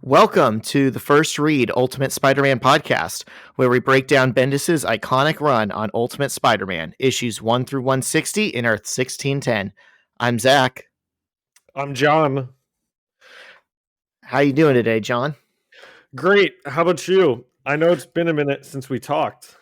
Welcome to the First Read Ultimate Spider-Man podcast, where we break down Bendis' iconic run on Ultimate Spider-Man, issues 1 through 160 in Earth 1610. I'm Zach. I'm John. How you doing today, John? Great. How about you? I know it's been a minute since we talked.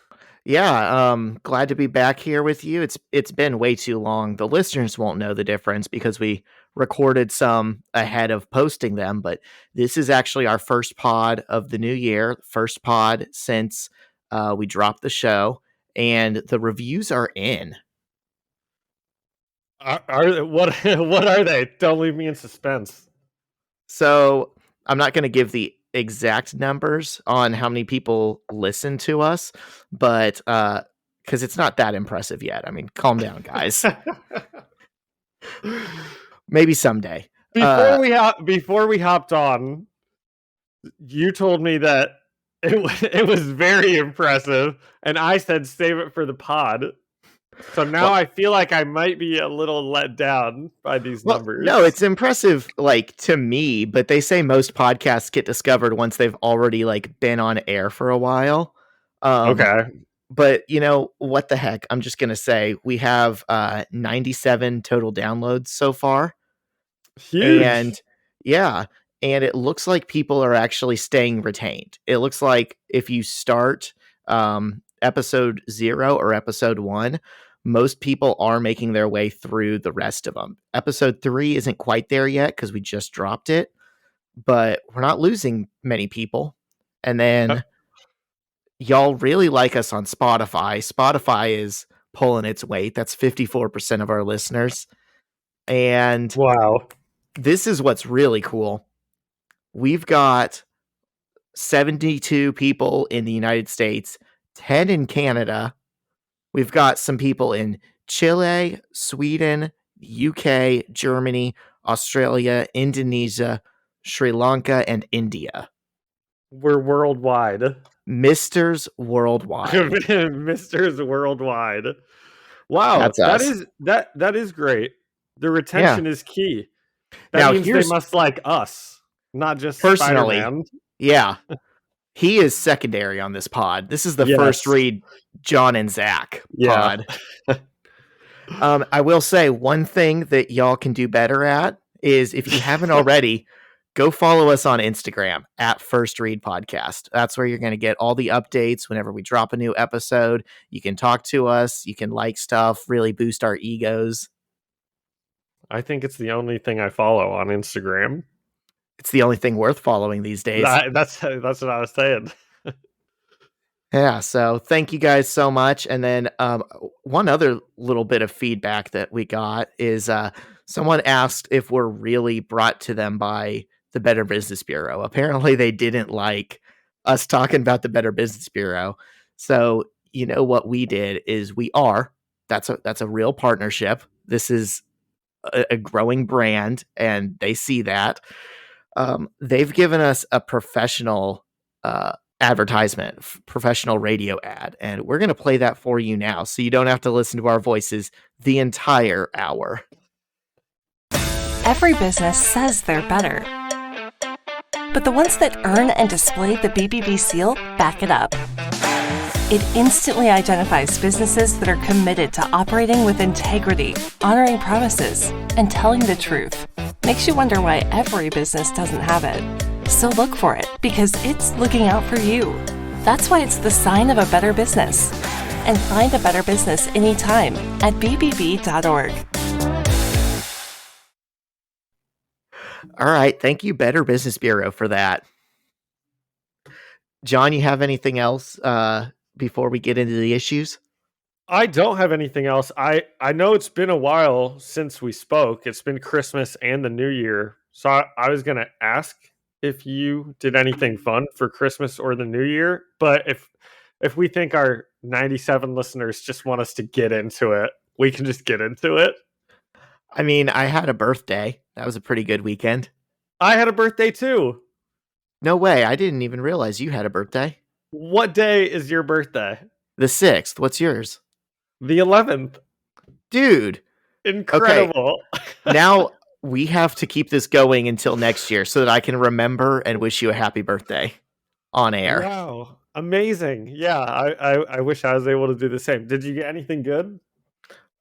Yeah, glad to be back here with you. It's been way too long. The listeners won't know the difference because we recorded some ahead of posting them, but this is actually our first pod of the new year, first pod since we dropped the show, and the reviews are in. What are they? Don't leave me in suspense. So I'm not going to give the exact numbers on how many people listen to us, but because it's not that impressive yet. I mean, calm down, guys. Maybe someday. Before we hopped on, you told me that it was very impressive, and I said save it for the pod. So now I feel like I might be a little let down by these numbers. No, it's impressive, like, to me, but they say most podcasts get discovered once they've already, like, been on air for a while. Okay. But, you know, what the heck? I'm just going to say we have 97 total downloads so far. Huge. And, yeah, and it looks like people are actually staying retained. It looks like if you start episode 0 or episode 1, most people are making their way through the rest of them. Episode 3 isn't quite there yet because we just dropped it, but we're not losing many people. And then y'all really like us on Spotify. Spotify is pulling its weight. That's 54% of our listeners. And wow, this is what's really cool. We've got 72 people in the United States, 10 in Canada. We've got some people in Chile, Sweden, UK, Germany, Australia, Indonesia, Sri Lanka, and India. We're worldwide. Misters worldwide. Misters worldwide. Wow, That's us. that is great. The retention is key. That now means they must like us, not just personally. Spider-Man. Yeah. He is secondary on this pod. This is the first read John and Zach pod. I will say one thing that y'all can do better at is if you haven't already, go follow us on Instagram at First Read Podcast. That's where you're going to get all the updates whenever we drop a new episode. You can talk to us. You can like stuff, really boost our egos. I think it's the only thing I follow on Instagram. It's the only thing worth following these days. That's what I was saying. Yeah, so thank you guys so much. And then one other little bit of feedback that we got is someone asked if we're really brought to them by the Better Business Bureau. Apparently they didn't like us talking about the Better Business Bureau. So, you know what we did is that's a real partnership. This is a growing brand and they see that. They've given us a professional advertisement, professional radio ad, and we're going to play that for you now so you don't have to listen to our voices the entire hour. Every business says they're better, but the ones that earn and display the BBB seal back it up. It instantly identifies businesses that are committed to operating with integrity, honoring promises, and telling the truth. Makes you wonder why every business doesn't have it. So look for it, because it's looking out for you. That's why it's the sign of a better business. And find a better business anytime at bbb.org. All right. Thank you, Better Business Bureau, for that. John, you have anything else before we get into the issues? I don't have anything else. I know it's been a while since we spoke. It's been Christmas and the New Year. So I was going to ask if you did anything fun for Christmas or the New Year. But if we think our 97 listeners just want us to get into it, we can just get into it. I mean, I had a birthday. That was a pretty good weekend. I had a birthday too. No way. I didn't even realize you had a birthday. What day is your birthday? The 6th. What's yours? The 11th. Dude. Incredible. Okay. Now, we have to keep this going until next year so that I can remember and wish you a happy birthday on air. Wow, amazing! Yeah, I wish I was able to do the same. Did you get anything good?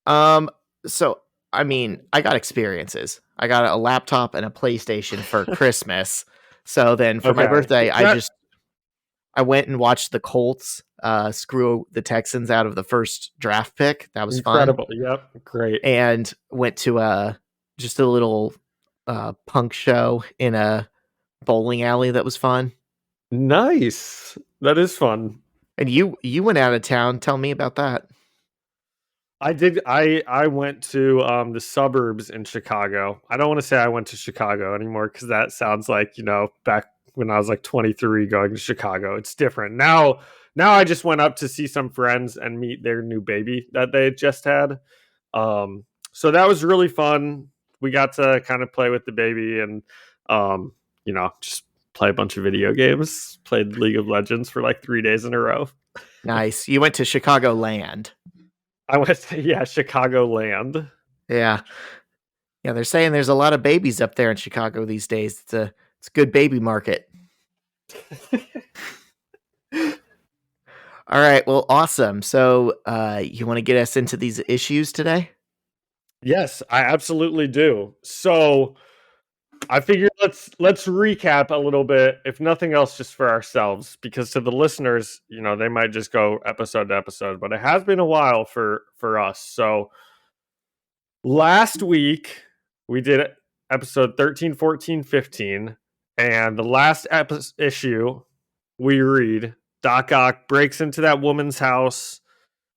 Um, so I mean, I got experiences. I got a laptop and a PlayStation for Christmas. So then for my Okay, birthday, that I went and watched the Colts screw the Texans out of the first draft pick. That was fun. incredible. Yep, great. And went to just a little punk show in a bowling alley that was fun. Nice. That is fun. And you went out of town. Tell me about that. I did. I went to the suburbs in Chicago. I don't want to say I went to Chicago anymore because that sounds like back when I was like 23 going to Chicago. It's different now. Now I just went up to see some friends and meet their new baby that they had just had. So that was really fun. We got to kind of play with the baby and just play a bunch of video games. Played League of Legends for like 3 days in a row. Nice. You went to Chicago Land. I went to Chicagoland. Yeah. Yeah, they're saying there's a lot of babies up there in Chicago these days. It's a good baby market. All right, well, awesome. So, you want to get us into these issues today? Yes, I absolutely do. So I figured let's recap a little bit, if nothing else, just for ourselves, because to the listeners, they might just go episode to episode, but it has been a while for us. So last week we did episode 13, 14, 15, and the last issue we read, Doc Ock breaks into that woman's house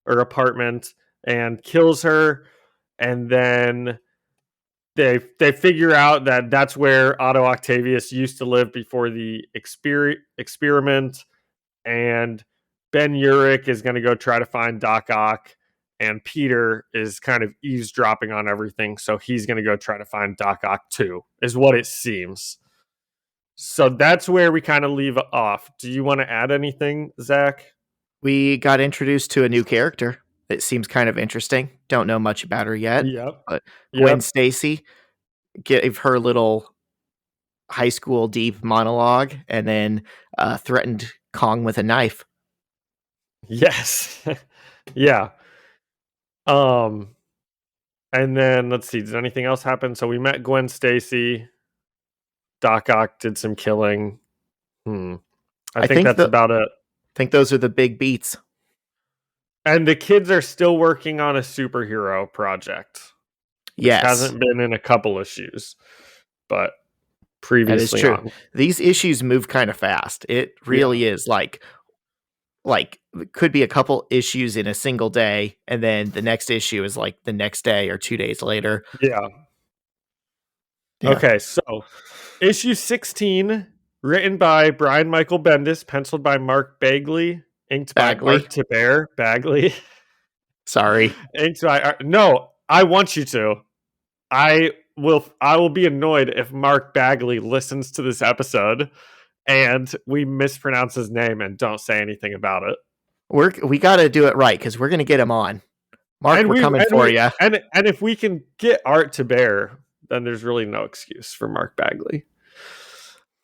or apartment and kills her, and then they figure out that that's where Otto Octavius used to live before the experiment, and Ben Urich is going to go try to find Doc Ock, and Peter is kind of eavesdropping on everything, so he's going to go try to find Doc Ock too, is what it seems. So that's where we kind of leave off. Do you want to add anything, Zach? We got introduced to a new character that seems kind of interesting. Don't know much about her yet, Yep. but Gwen Yep. Stacy gave her little high school deep monologue and then threatened Kong with a knife. Yes. Yeah. And then let's see, did anything else happen? So we met Gwen Stacy. Doc Ock did some killing. I think that's about it. I think those are the big beats. And the kids are still working on a superhero project. Yes. Hasn't been in a couple issues, but previously that is true. on. These issues move kind of fast. It really is like it could be a couple issues in a single day, and then the next issue is like the next day or 2 days later. Yeah. Okay, so issue 16, written by Brian Michael Bendis, penciled by Mark Bagley, inked by Art to Bear. Bagley. Sorry. Inked by no, I want you to. I will be annoyed if Mark Bagley listens to this episode and we mispronounce his name and don't say anything about it. We got to do it right because we're going to get him on. Mark, we're coming for you. And if we can get Art to Bear, then there's really no excuse for Mark Bagley.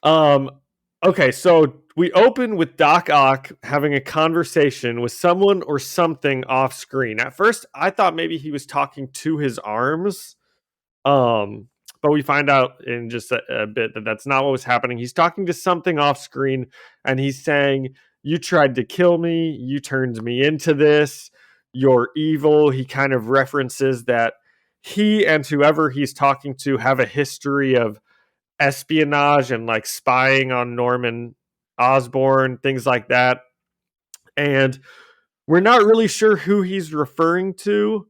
Okay, so we open with Doc Ock having a conversation with someone or something off screen. At first, I thought maybe he was talking to his arms. But we find out in just a bit that that's not what was happening. He's talking to something off screen, and he's saying, "You tried to kill me. You turned me into this. You're evil." He kind of references that he and whoever he's talking to have a history of espionage and like spying on Norman Osborn, things like that. And we're not really sure who he's referring to.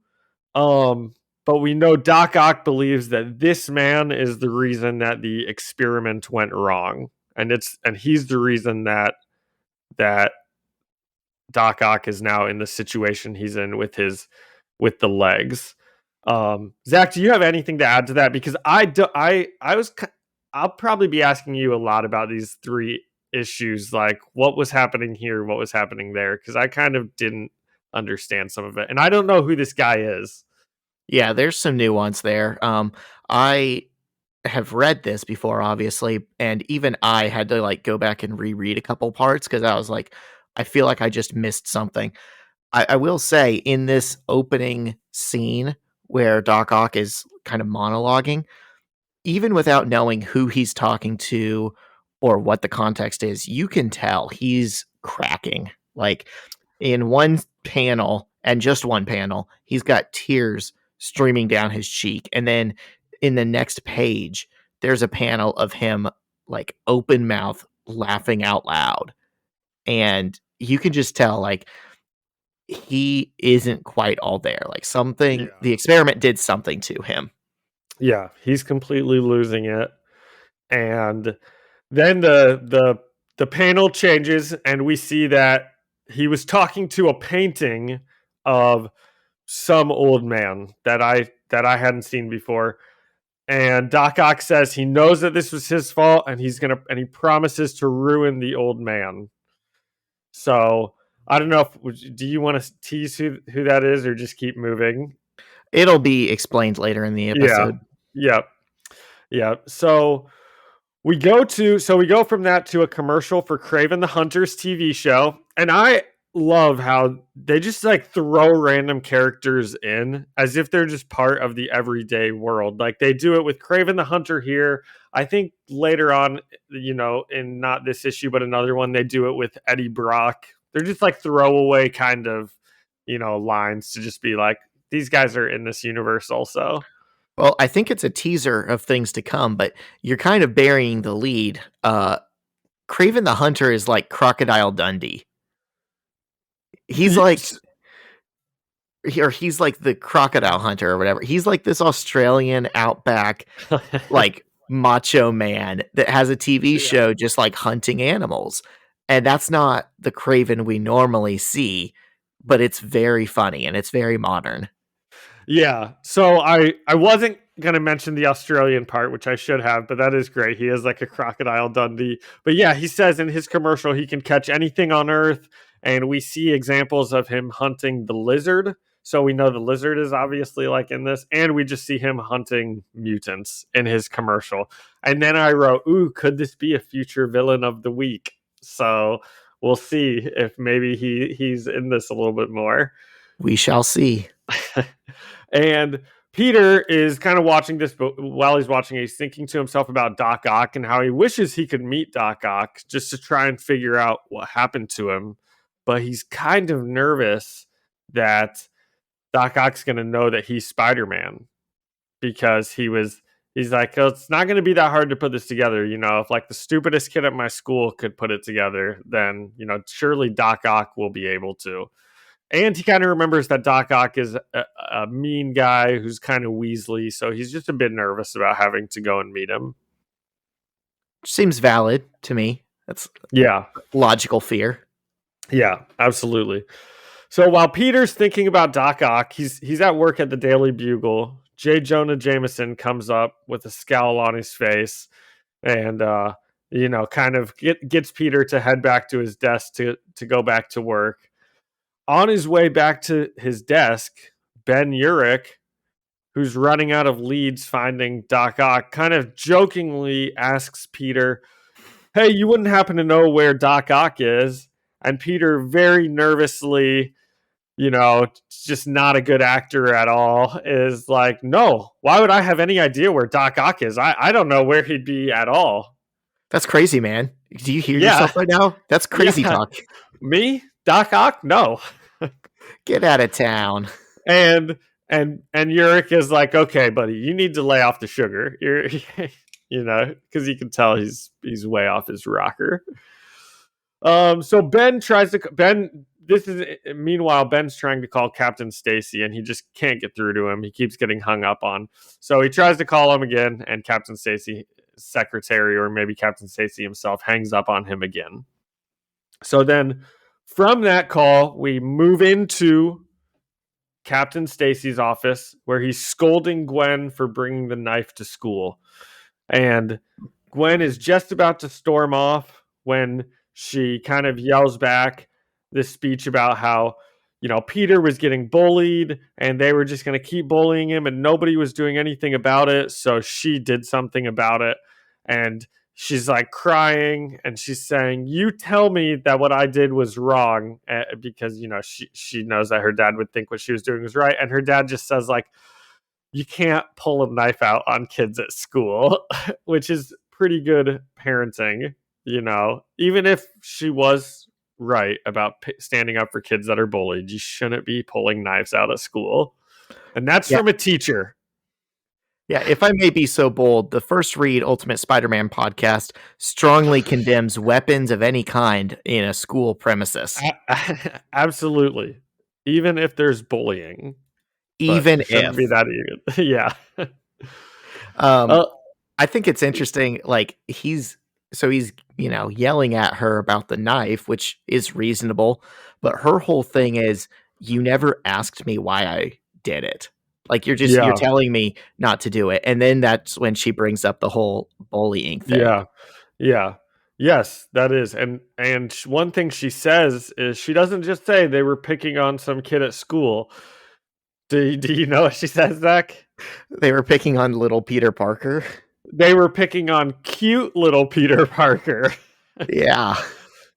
But we know Doc Ock believes that this man is the reason that the experiment went wrong. And he's the reason that Doc Ock is now in the situation he's in with the legs. Zach, do you have anything to add to that? Because I'll probably be asking you a lot about these 3 issues, like what was happening here, what was happening there, because I kind of didn't understand some of it. And I don't know who this guy is. Yeah, there's some nuance there. I have read this before, obviously, and even I had to like go back and reread a couple parts because I was like, I feel like I just missed something. I will say in this opening scene where Doc Ock is kind of monologuing, even without knowing who he's talking to or what the context is, you can tell he's cracking. Like in one panel, and just one panel, he's got tears streaming down his cheek. And then in the next page, there's a panel of him like open mouth laughing out loud. And you can just tell like he isn't quite all there. Like something, Yeah. the experiment did something to him. Yeah, he's completely losing it. And then the panel changes and we see that he was talking to a painting of some old man that I hadn't seen before. And Doc Ock says he knows that this was his fault and he promises to ruin the old man. So I don't know if do you want to tease who that is or just keep moving? It'll be explained later in the Yeah. episode. Yep. Yeah. So we go from that to a commercial for Kraven the Hunter's TV show. And I love how they just like throw random characters in as if they're just part of the everyday world. Like they do it with Kraven the Hunter here. I think later on, in not this issue, but another one, they do it with Eddie Brock. They're just like throwaway kind of, lines to just be like, these guys are in this universe also. Well, I think it's a teaser of things to come, but you're kind of burying the lead. Kraven the Hunter is like Crocodile Dundee. He's like, he's like the crocodile hunter or whatever. He's like this Australian outback, like macho man that has a TV show just like hunting animals. And that's not the Kraven we normally see, but it's very funny and it's very modern. Yeah. So I wasn't going to mention the Australian part, which I should have, but that is great. He is like a Crocodile Dundee. But yeah, he says in his commercial he can catch anything on Earth. And we see examples of him hunting the lizard. So we know the lizard is obviously like in this. And we just see him hunting mutants in his commercial. And then I wrote, ooh, could this be a future villain of the week? So we'll see if maybe he's in this a little bit more. We shall see. And Peter is kind of watching this, but while he's watching, he's thinking to himself about Doc Ock and how he wishes he could meet Doc Ock just to try and figure out what happened to him. But he's kind of nervous that Doc Ock's going to know that he's Spider-Man because he's like, oh, it's not going to be that hard to put this together. If like the stupidest kid at my school could put it together, then, surely Doc Ock will be able to. And he kind of remembers that Doc Ock is a mean guy who's kind of Weasley, so he's just a bit nervous about having to go and meet him. Seems valid to me. That's logical fear. Yeah, absolutely. So while Peter's thinking about Doc Ock, he's at work at the Daily Bugle. J. Jonah Jameson comes up with a scowl on his face and kind of gets Peter to head back to his desk to go back to work. On his way back to his desk, Ben Urich, who's running out of leads finding Doc Ock, kind of jokingly asks Peter, hey, you wouldn't happen to know where Doc Ock is? And Peter very nervously, just not a good actor at all, is like, no, why would I have any idea where Doc Ock is? I don't know where he'd be at all. That's ccrazy, man. Do you hear yourself right now? That's crazy talk. Me? Doc Ock? No. Get out of town. And Urich is like, okay, buddy, you need to lay off the sugar. You're because you can tell he's way off his rocker. So meanwhile, Ben's trying to call Captain Stacy and he just can't get through to him. He keeps getting hung up on. So he tries to call him again and Captain Stacy's secretary, or maybe Captain Stacy himself, hangs up on him again. So then from that call, we move into Captain Stacy's office where he's scolding Gwen for bringing the knife to school. And Gwen is just about to storm off when she kind of yells back this speech about how, Peter was getting bullied and they were just going to keep bullying him and nobody was doing anything about it. So she did something about it. And she's like crying and she's saying, "You tell me that what I did was wrong," because, she knows that her dad would think what she was doing was right. And her dad just says, like, "You can't pull a knife out on kids at school," which is pretty good parenting, even if she was right about standing up for kids that are bullied. You shouldn't be pulling knives out of school. And that's from a teacher. Yeah, if I may be so bold, the First Read Ultimate Spider-Man podcast strongly condemns weapons of any kind in a school premises. Absolutely. Even if there's bullying. Even it shouldn't if. be that even. Yeah. I think it's interesting, like, he's yelling at her about the knife, which is reasonable, but her whole thing is, "You never asked me why I did it. Like, you're telling me not to do it." And then that's when she brings up the whole bullying thing. Yeah. Yeah. Yes, that is. And one thing she says is she doesn't just say they were picking on some kid at school. Do you know what she says, Zach? They were picking on little Peter Parker. They were picking on cute little Peter Parker. Yeah.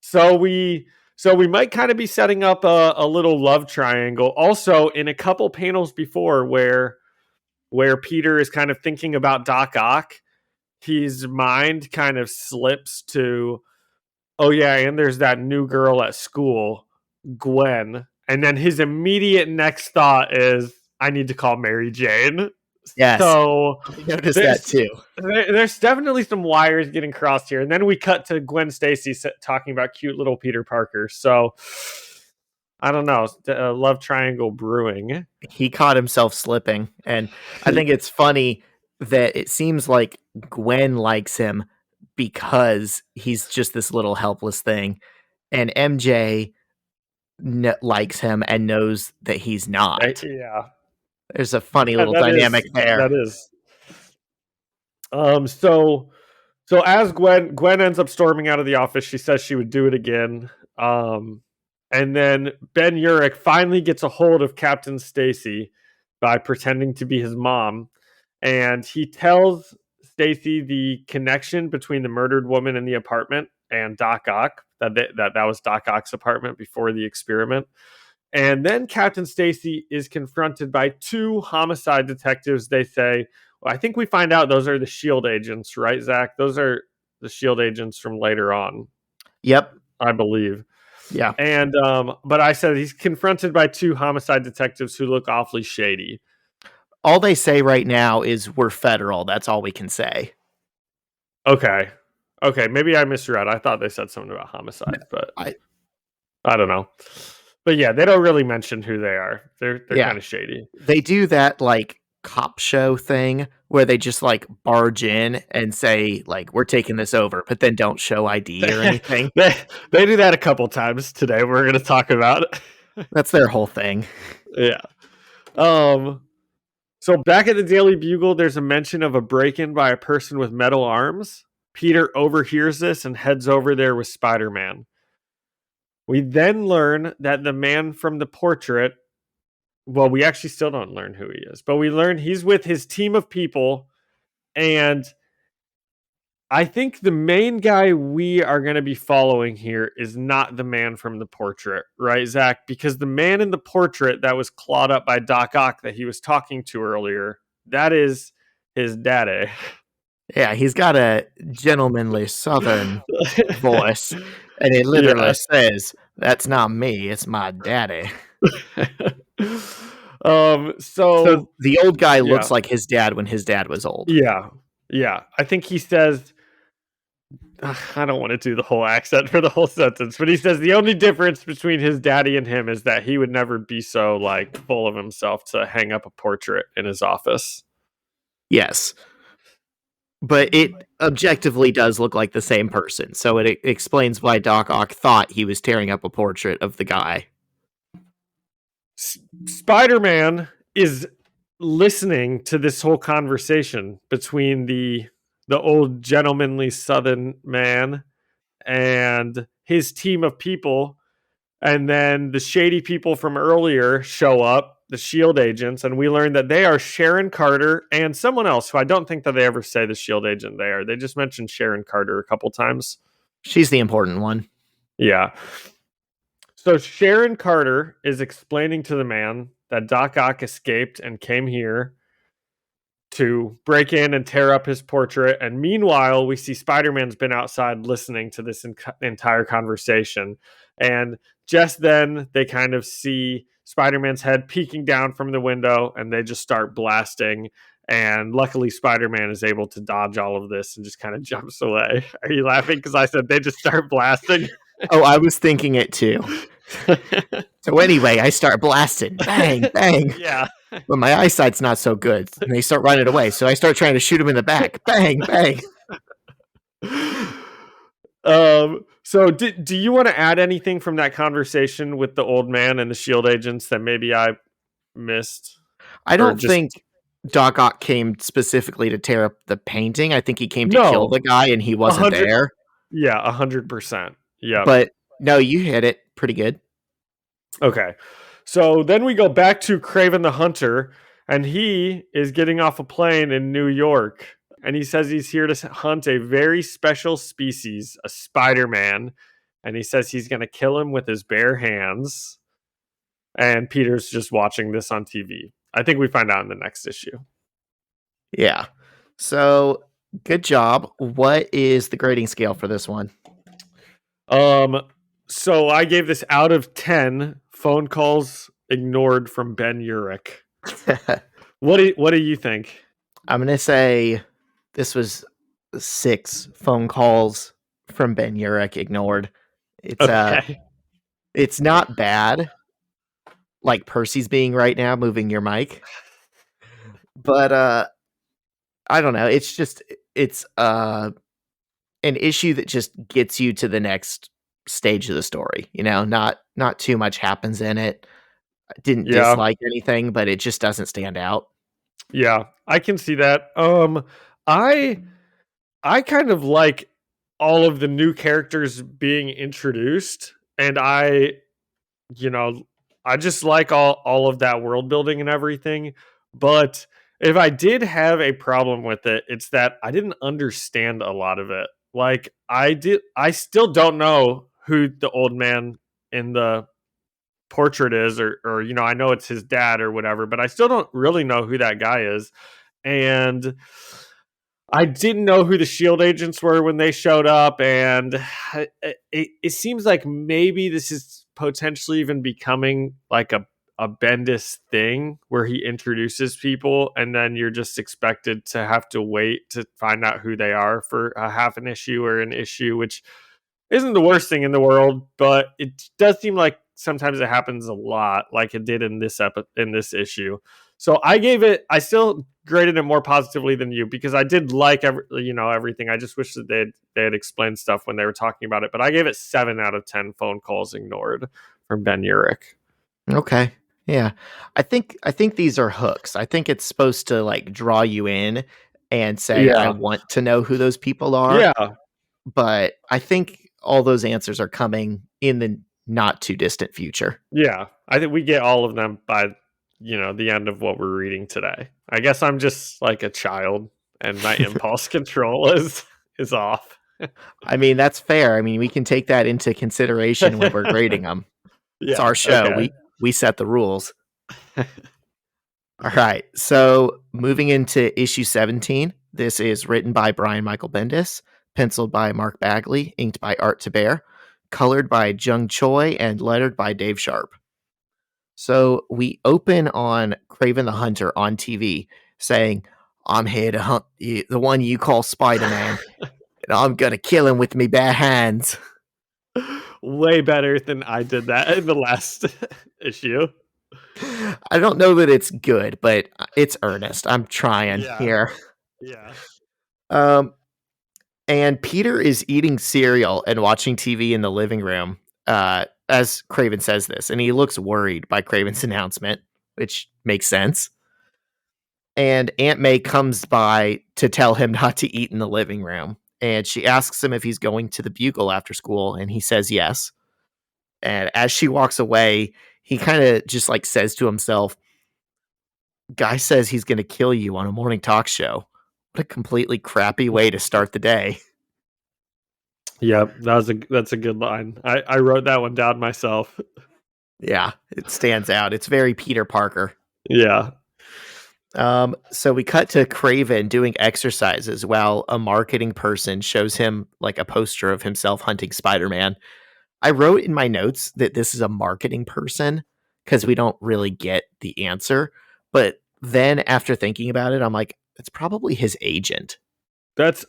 So we might kind of be setting up a little love triangle. Also, in a couple panels before where Peter is kind of thinking about Doc Ock, his mind kind of slips to, "Oh yeah, and there's that new girl at school, Gwen." And then his immediate next thought is, "I need to call Mary Jane." Yes. So I noticed that too. There's definitely some wires getting crossed here. And then we cut to Gwen Stacy talking about cute little Peter Parker. So I don't know. Love triangle brewing. He caught himself slipping. And I think it's funny that it seems like Gwen likes him because he's just this little helpless thing. And MJ likes him and knows that he's not. Yeah. There's a funny little dynamic there. That is. So as Gwen ends up storming out of the office, she says she would do it again. And then Ben Urich finally gets a hold of Captain Stacy by pretending to be his mom. And he tells Stacy the connection between the murdered woman in the apartment and Doc Ock, that was Doc Ock's apartment before the experiment. And then Captain Stacy is confronted by two homicide detectives. They say, well, I think we find out those are the S.H.I.E.L.D. agents, right, Zach? Those are the S.H.I.E.L.D. agents from later on. Yep. I believe. Yeah. And, but I said he's confronted by two homicide detectives who look awfully shady. All they say right now is, "We're federal." That's all we can say. Okay. Maybe I misread. I thought they said something about homicide, but I don't know. But yeah, they don't really mention who they are. They're kind of shady. They do that like cop show thing where they just like barge in and say like, "We're taking this over," but then don't show ID or anything. They do that a couple times today. We're going to talk about. That's their whole thing. Yeah. So back at the Daily Bugle, there's a mention of a break-in by a person with metal arms. Peter overhears this and heads over there with Spider-Man. We then learn that the man from the portrait, well, we actually still don't learn who he is, but we learn he's with his team of people. And I think the main guy we are going to be following here is not the man from the portrait, right, Zach? Because the man in the portrait that was clawed up by Doc Ock that he was talking to earlier, that is his daddy. Yeah, he's got a gentlemanly Southern voice, and it literally says, "That's not me, it's my daddy." So the old guy looks like his dad when his dad was old. Yeah. I think he says, I don't want to do the whole accent for the whole sentence, but he says the only difference between his daddy and him is that he would never be so like full of himself to hang up a portrait in his office. Yes. But it objectively does look like the same person. So it explains why Doc Ock thought he was tearing up a portrait of the guy. Spider-Man is listening to this whole conversation between the old gentlemanly Southern man and his team of people. And then the shady people from earlier show up, the SHIELD agents, and we learn that they are Sharon Carter and someone else who I don't think that they ever say the SHIELD agent they are. They just mentioned Sharon Carter a couple times. She's the important one. Yeah. So Sharon Carter is explaining to the man that Doc Ock escaped and came here to break in and tear up his portrait. And meanwhile, we see Spider-Man's been outside listening to this entire conversation. And just then, they kind of see Spider-Man's head peeking down from the window, and they just start blasting. And luckily, Spider-Man is able to dodge all of this and just kind of jumps away. Are you laughing? Because I said they just start blasting. Oh, I was thinking it too. So anyway, I start blasting. Bang, bang. Yeah. But my eyesight's not so good. And they start running away. So I start trying to shoot him in the back. Bang, bang. So do you want to add anything from that conversation with the old man and the SHIELD agents that maybe I missed? I don't think Doc Ock came specifically to tear up the painting. I think he came to kill the guy and he wasn't there. Yeah, 100%. Yeah. But no, you hit it pretty good. Okay. So then we go back to Kraven the Hunter, and he is getting off a plane in New York. And he says he's here to hunt a very special species, a Spider-Man. And he says he's going to kill him with his bare hands. And Peter's just watching this on TV. I think we find out in the next issue. Yeah. So good job. What is the grading scale for this one? So I gave this out of 10 phone calls ignored from Ben Urich. What do you think? I'm going to say this was 6 phone calls from Ben Urich ignored. It's okay. It's not bad. Like Percy's being right now, moving your mic. But I don't know. It's an issue that just gets you to the next stage of the story. You know, not too much happens in it. I didn't dislike anything, but it just doesn't stand out. Yeah, I can see that. I kind of like all of the new characters being introduced, and I just like all of that world building and everything. But if I did have a problem with it, it's that I didn't understand a lot of it. Like I still don't know who the old man in the portrait is, or I know it's his dad or whatever, but I still don't really know who that guy is. And I didn't know who the SHIELD agents were when they showed up, and it seems like maybe this is potentially even becoming like a Bendis thing where he introduces people and then you're just expected to have to wait to find out who they are for a half an issue or an issue, which isn't the worst thing in the world, but it does seem like sometimes it happens a lot, like it did in this issue. So I still graded it more positively than you because I did like everything. I just wish that they had explained stuff when they were talking about it. But I gave it 7 out of 10 phone calls ignored from Ben Urich. Okay. Yeah. I think these are hooks. I think it's supposed to like draw you in and say, I want to know who those people are. Yeah. But I think all those answers are coming in the not too distant future. Yeah. I think we get all of them by the end of what we're reading today. I guess I'm just like a child and my impulse control is off. I mean, that's fair. I mean, we can take that into consideration when we're grading them. Yeah, it's our show. Okay. We set the rules. All right. So moving into issue 17, this is written by Brian Michael Bendis, penciled by Mark Bagley, inked by Art Taber, colored by Jung Choi, and lettered by Dave Sharp. So we open on Kraven the Hunter on TV saying, I'm here to hunt you, the one you call Spider-Man, and I'm going to kill him with me bare hands. Way better than I did that in the last issue. I don't know that it's good, but it's earnest. I'm trying here. Yeah. And Peter is eating cereal and watching TV in the living room as Kraven says this, and he looks worried by Kraven's announcement, which makes sense. And Aunt May comes by to tell him not to eat in the living room. And she asks him if he's going to the Bugle after school, and he says yes. And as she walks away, he kind of just like says to himself, "Guy says he's going to kill you on a morning talk show. What a completely crappy way to start the day." Yep, that's a good line. I wrote that one down myself. Yeah, it stands out. It's very Peter Parker. Yeah. So we cut to Kraven doing exercises while a marketing person shows him like a poster of himself hunting Spider-Man. I wrote in my notes that this is a marketing person because we don't really get the answer. But then after thinking about it, I'm like, it's probably his agent.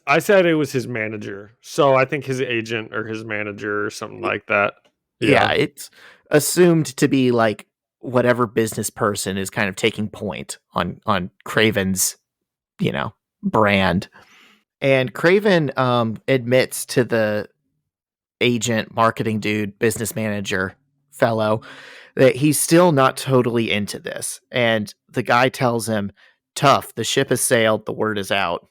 I said it was his manager. So I think his agent or his manager or something like that. Yeah, Yeah. it's assumed to be like whatever business person is kind of taking point on Kraven's, brand. And Kraven admits to the agent, marketing dude, business manager fellow that he's still not totally into this. And the guy tells him, "Tough, the ship has sailed, the word is out."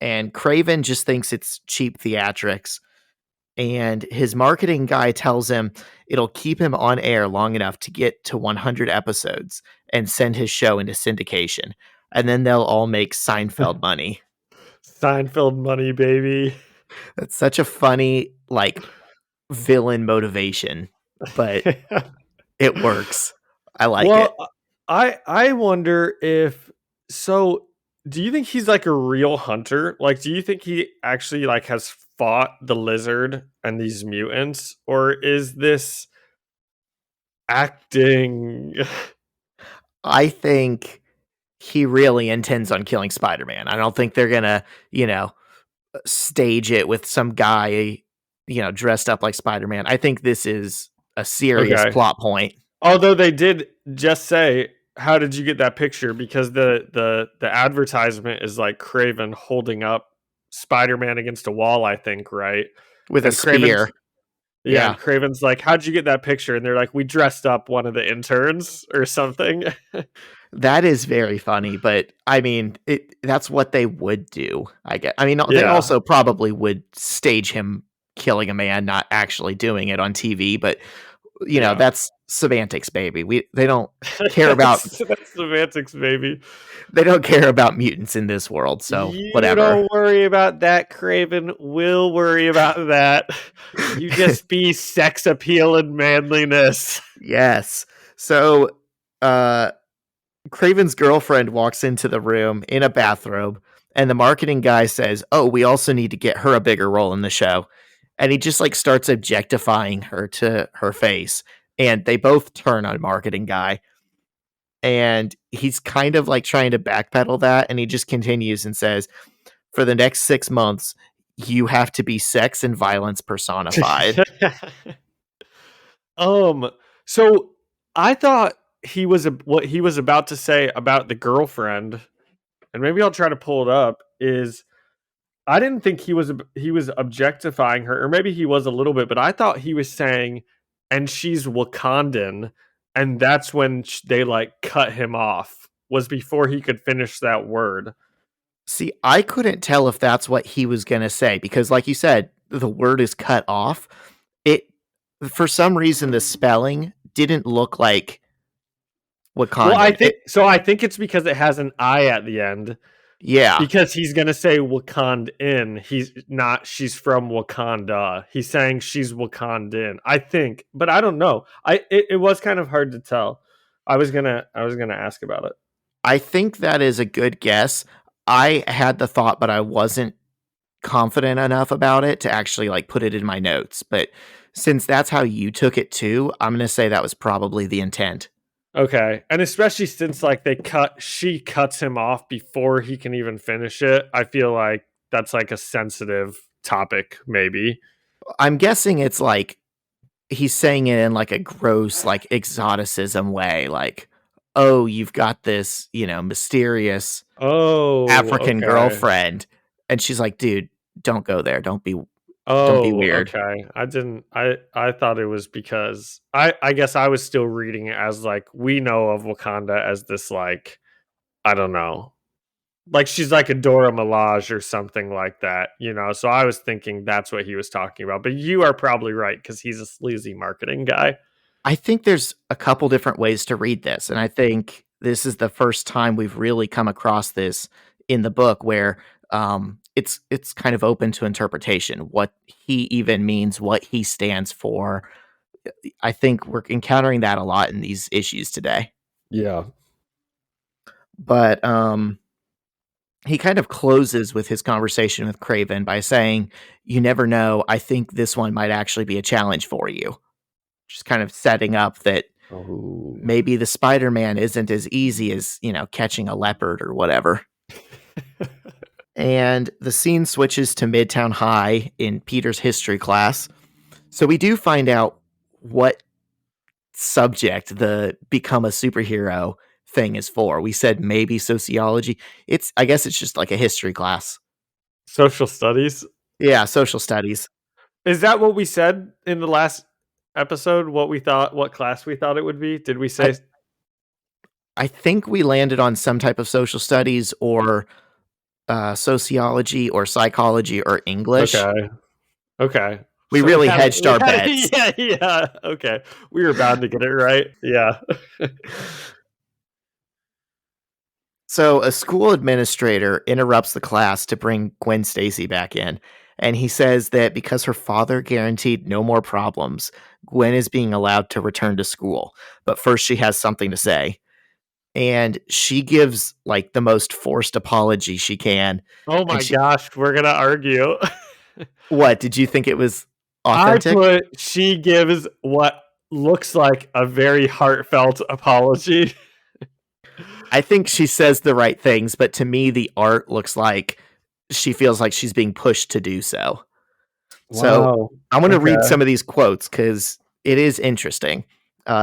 And Kraven just thinks it's cheap theatrics. And his marketing guy tells him it'll keep him on air long enough to get to 100 episodes and send his show into syndication. And then they'll all make Seinfeld money. Seinfeld money, baby. That's such a funny, like, villain motivation, but it works. I like it. Well, I wonder if so do you think he's like a real hunter? Like do you think he actually like has fought the lizard and these mutants, or is this acting? I think he really intends on killing Spider-Man. I don't think they're gonna, stage it with some guy, dressed up like Spider-Man. I think this is a serious Okay. plot point. Although they did just say, "How did you get that picture?" Because the advertisement is like Kraven holding up Spider-Man against a wall, I think, right? With a And Kraven's spear. Yeah, and Yeah. Kraven's like, "How'd you get that picture?" And they're like, "We dressed up one of the interns or something." That is very funny, but I mean, that's what they would do, I guess. I mean, they Yeah. also probably would stage him killing a man, not actually doing it on TV, but Yeah. that's semantics, baby. They don't care about That's semantics, baby. they don't care about mutants in this world, so You whatever. don't worry about that, Kraven. We'll worry about that. You just be sex appeal and manliness. Yes. So, Craven's girlfriend walks into the room in a bathrobe, and the marketing guy says, "Oh, we also need to get her a bigger role in the show." And he just like starts objectifying her to her face, and they both turn on marketing guy. And he's kind of like trying to backpedal that, and he just continues and says, "For the next 6 months, you have to be sex and violence personified." Um, so I thought what he was about to say about the girlfriend, and maybe I'll try to pull it up, is I didn't think he was objectifying her, or maybe he was a little bit, but I thought he was saying, and she's Wakandan, and that's when they like cut him off. Was before he could finish that word. See, I couldn't tell if that's what he was going to say because, like you said, the word is cut off. It, for some reason, the spelling didn't look like Well, Wakandan. I think it's because it has an I at the end. Yeah, Because he's gonna say Wakandan. He's not. She's from Wakanda. He's saying she's Wakandan. I think, but I don't know. It was kind of hard to tell. I was gonna ask about it. I think that is a good guess. I had the thought, but I wasn't confident enough about it to actually like put it in my notes. But since that's how you took it too, I'm going to say that was probably the intent. Okay, and especially since like she cuts him off before he can even finish it. I feel like that's like a sensitive topic, maybe. I'm guessing it's like he's saying it in like a gross, like exoticism way. Like, oh, you've got this, mysterious Oh, African okay. girlfriend. And she's like, dude, don't go there. Don't be Oh, weird. okay. I didn't I thought it was because I guess I was still reading it as like we know of Wakanda as this like I don't know, Like she's like a Dora Milaje or something like that, you know? So I was thinking that's what he was talking about. But you are probably right because he's a sleazy marketing guy. I think there's a couple different ways to read this, and I think this is the first time we've really come across this in the book where it's kind of open to interpretation what he even means, what he stands for. I think we're encountering that a lot in these issues today. Yeah. But he kind of closes with his conversation with Kraven by saying, "You never know. I think this one might actually be a challenge for you." Just kind of setting up that Oh. maybe the Spider-Man isn't as easy as, catching a leopard or whatever. And the scene switches to Midtown High in Peter's history class. So we do find out what subject the become a superhero thing is for. We said maybe sociology. I guess it's just like a history class. Social studies. Yeah, social studies. Is that what we said in the last episode? What class we thought it would be? Did we say? I think we landed on some type of social studies or sociology or psychology or English. Okay. We So really hedged our bets. Yeah. Okay. We were bound to get it right. Yeah. So a school administrator interrupts the class to bring Gwen Stacy back in, and he says that because her father guaranteed no more problems, Gwen is being allowed to return to school. But first she has something to say. And she gives like the most forced apology she can. Oh my And gosh, we're gonna argue. What, did you think it was I authentic? put she gives what looks like a very heartfelt apology. I think she says the right things, but to me the art looks like she feels like she's being pushed to do so. So Wow. I'm going to read Okay. some of these quotes because it is interesting.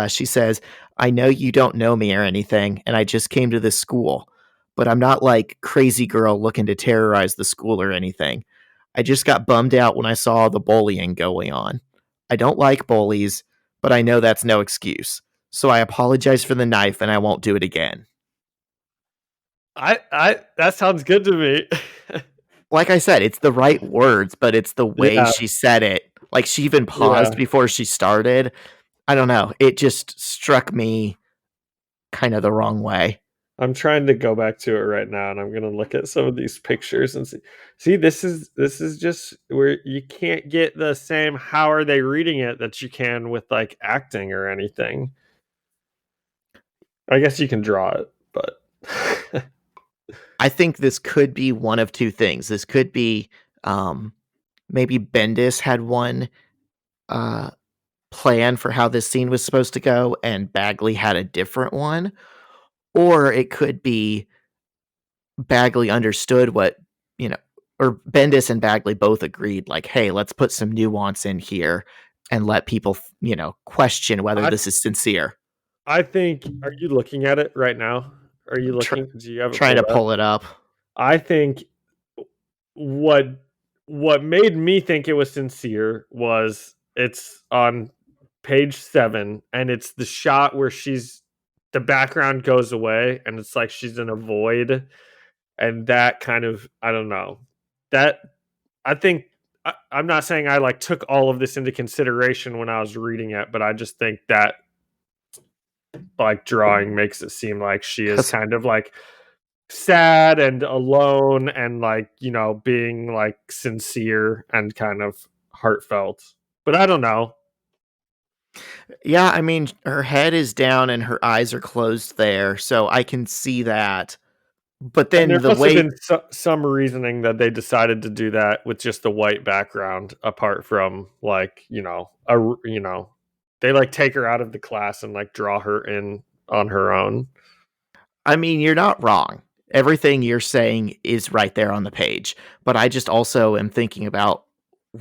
She says, "I know you don't know me or anything, and I just came to this school, but I'm not like crazy girl looking to terrorize the school or anything. I just got bummed out when I saw the bullying going on. I don't like bullies, but I know that's no excuse. So I apologize for the knife and I won't do it again." I that sounds good to me. Like I said, it's the right words, but it's the way Yeah. she said it. Like she even Yeah. paused before she started. I don't know. It just struck me kind of the wrong way. I'm trying to go back to it right now, and I'm gonna look at some of these pictures and see. See, this is just where you can't get the same "how are they reading it" that you can with like acting or anything. I guess you can draw it, but I think this could be one of two things. This could be maybe Bendis had one uh, plan for how this scene was supposed to go, and Bagley had a different one. Or it could be Bagley understood what, you know, or Bendis and Bagley both agreed, like, hey, let's put some nuance in here and let people, question whether I this is sincere. I think. Are you looking at it right now? Are you Tr- looking? Do you have it Trying to pulled up? pull it up. I think what what made me think it was sincere was it's on page 7 and it's the shot where the background goes away and it's like she's in a void, and that kind of, I don't know, that I think I'm not saying I like took all of this into consideration when I was reading it, but I just think that like drawing makes it seem like she is 'Cause kind of like sad and alone and like, being like sincere and kind of heartfelt. But I don't know. Yeah, I mean, her head is down and her eyes are closed there, so I can see that. But And then there the must have way been some reasoning that they decided to do that with just the white background, apart from like, they like take her out of the class and like draw her in on her own. I mean, you're not wrong. Everything you're saying is right there on the page, but I just also am thinking about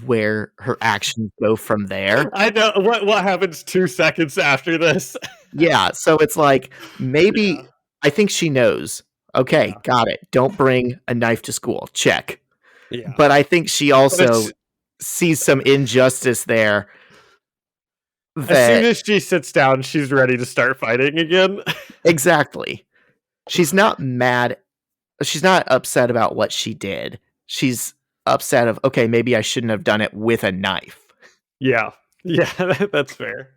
where her actions go from there. I know what happens 2 seconds after this. Yeah, so it's like, Yeah. maybe I think she knows, "Okay, Yeah. got it. Don't bring a knife to school. Check." Yeah. But I think she But also it's sees some injustice there as soon that as she sits down, she's ready to start fighting again. exactly. She's not mad she's not upset about what she did. She's upset of, okay, maybe I shouldn't have done it with a knife. Yeah. Yeah, that's fair.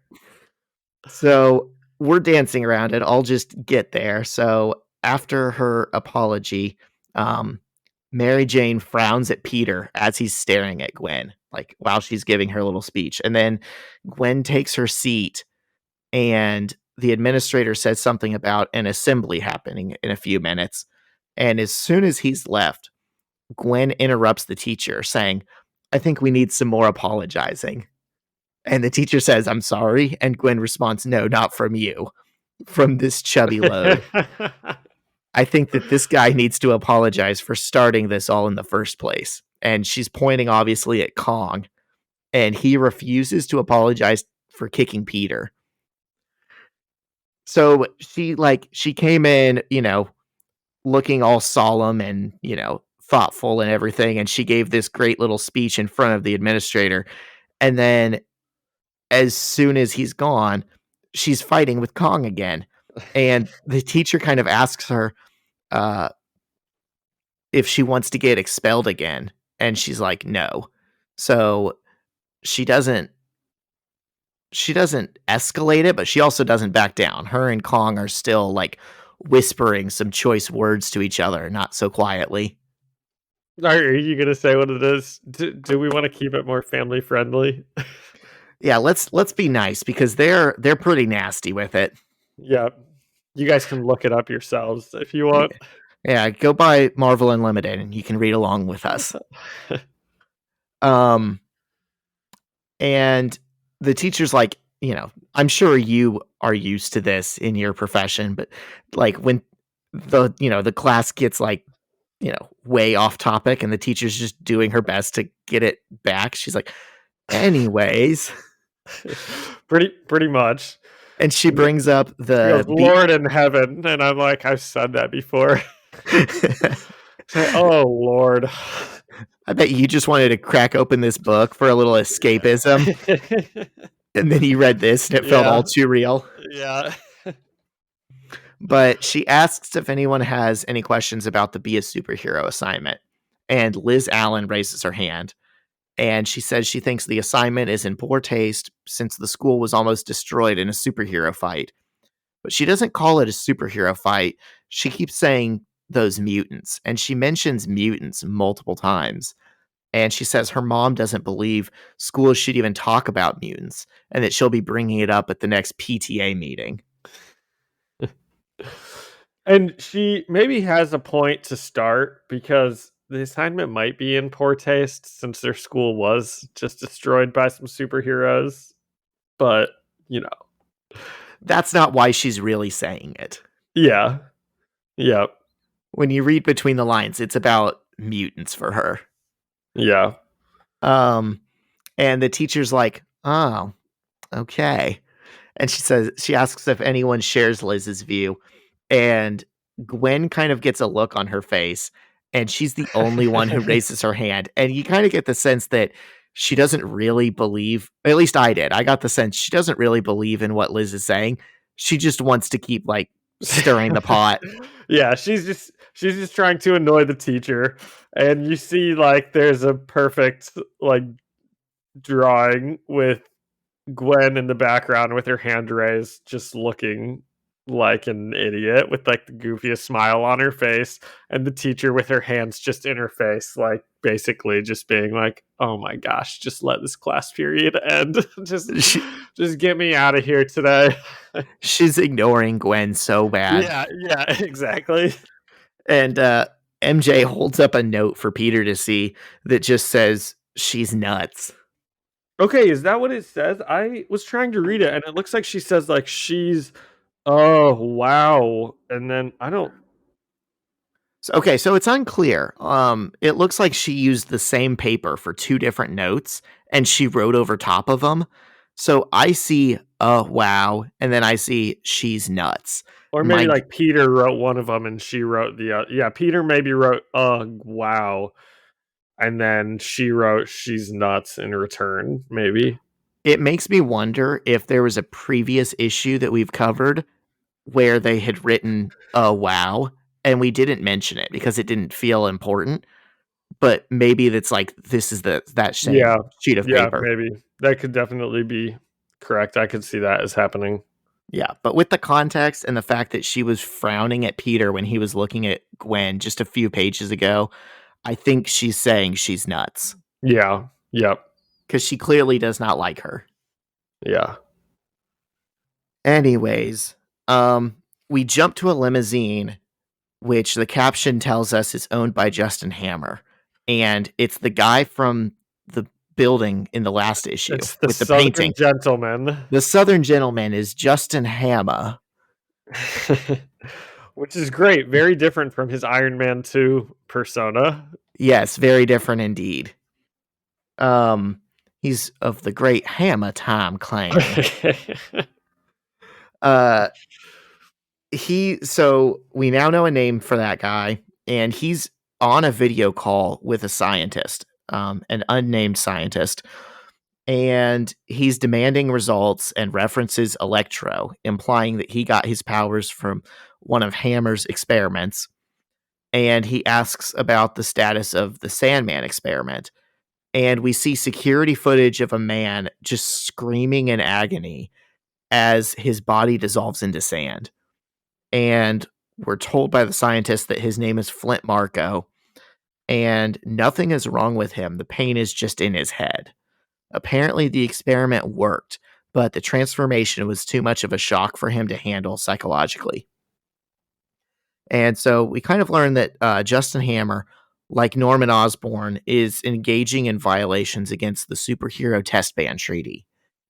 So we're dancing around it. I'll just get there. So after her apology, Mary Jane frowns at Peter as he's staring at Gwen, like while she's giving her little speech. And then Gwen takes her seat, and the administrator says something about an assembly happening in a few minutes. And as soon as he's left, Gwen interrupts the teacher, saying, I think we need some more apologizing. And the teacher says, I'm sorry. And Gwen responds, no, not from you, from this chubby load. I think that this guy needs to apologize for starting this all in the first place. And she's pointing obviously at Kong, and he refuses to apologize for kicking Peter. So she came in, looking all solemn and, thoughtful and everything. And she gave this great little speech in front of the administrator. And then as soon as he's gone, she's fighting with Kong again. And the teacher kind of asks her if she wants to get expelled again. And she's like, no. So she doesn't escalate it, but she also doesn't back down. Her and Kong are still like whispering some choice words to each other, not so quietly. Are you going to say what it is? Do we want to keep it more family friendly? Yeah, let's be nice because they're pretty nasty with it. Yeah. You guys can look it up yourselves if you want. Yeah, go buy Marvel Unlimited and you can read along with us. And the teacher's like, I'm sure you are used to this in your profession, but like when the class gets like, way off topic and the teacher's just doing her best to get it back, she's like, anyways. pretty much. And she brings up the Lord in heaven, and I'm like, I've said that before. Oh Lord. I bet you just wanted to crack open this book for a little escapism. And then you read this and it felt all too real. Yeah. But she asks if anyone has any questions about the Be a Superhero assignment. And Liz Allen raises her hand. And she says she thinks the assignment is in poor taste since the school was almost destroyed in a superhero fight. But she doesn't call it a superhero fight. She keeps saying those mutants. And she mentions mutants multiple times. And she says her mom doesn't believe schools should even talk about mutants and that she'll be bringing it up at the next PTA meeting. And she maybe has a point to start because the assignment might be in poor taste since their school was just destroyed by some superheroes. But, that's not why she's really saying it. Yeah. Yep. When you read between the lines, it's about mutants for her. Yeah. And the teacher's like, oh, okay. And she asks if anyone shares Liz's view. And Gwen kind of gets a look on her face. And she's the only one who raises her hand. And you kind of get the sense that she doesn't really believe, at least I did. I got the sense she doesn't really believe in what Liz is saying. She just wants to keep like stirring the pot. Yeah, she's just trying to annoy the teacher. And you see like there's a perfect like drawing with Gwen in the background with her hand raised, just looking like an idiot with like the goofiest smile on her face, and the teacher with her hands just in her face, like basically just being like, oh my gosh, just let this class period end. just get me out of here today. She's ignoring Gwen so bad. Yeah, exactly. And MJ holds up a note for Peter to see that just says she's nuts. Okay, is that what it says? I was trying to read it and it looks like she says like she's oh wow, and then I don't. So it's unclear. It looks like she used the same paper for two different notes, and she wrote over top of them. So I see, wow, and then I see she's nuts. Or maybe like Peter wrote one of them, and she wrote the other. Yeah, Peter maybe wrote, wow, and then she wrote she's nuts in return. Maybe. It makes me wonder if there was a previous issue that we've covered where they had written wow, and we didn't mention it because it didn't feel important. But maybe that's like this is that same Yeah. sheet of Yeah, paper. maybe. That could definitely be correct. I could see that as happening. Yeah, but with the context and the fact that she was frowning at Peter when he was looking at Gwen just a few pages ago, I think she's saying she's nuts Yeah. Yep. because she clearly does not like her. Yeah. Anyways, we jump to a limousine, which the caption tells us is owned by Justin Hammer, and it's the guy from the building in the last issue It's the with the Southern painting. Gentleman. The Southern Gentleman is Justin Hammer. Which is great. Very different from his Iron Man 2 persona. Yes, very different indeed. He's of the great Hammer Time clan. So we now know a name for that guy, and he's on a video call with a scientist, an unnamed scientist, and he's demanding results and references Electro, implying that he got his powers from one of Hammer's experiments. And he asks about the status of the Sandman experiment. And we see security footage of a man just screaming in agony as his body dissolves into sand. And we're told by the scientist that his name is Flint Marco, and nothing is wrong with him. The pain is just in his head. Apparently, the experiment worked, but the transformation was too much of a shock for him to handle psychologically. And so we kind of learned that Justin Hammer, like Norman Osborn, is engaging in violations against the Superhero Test Ban Treaty.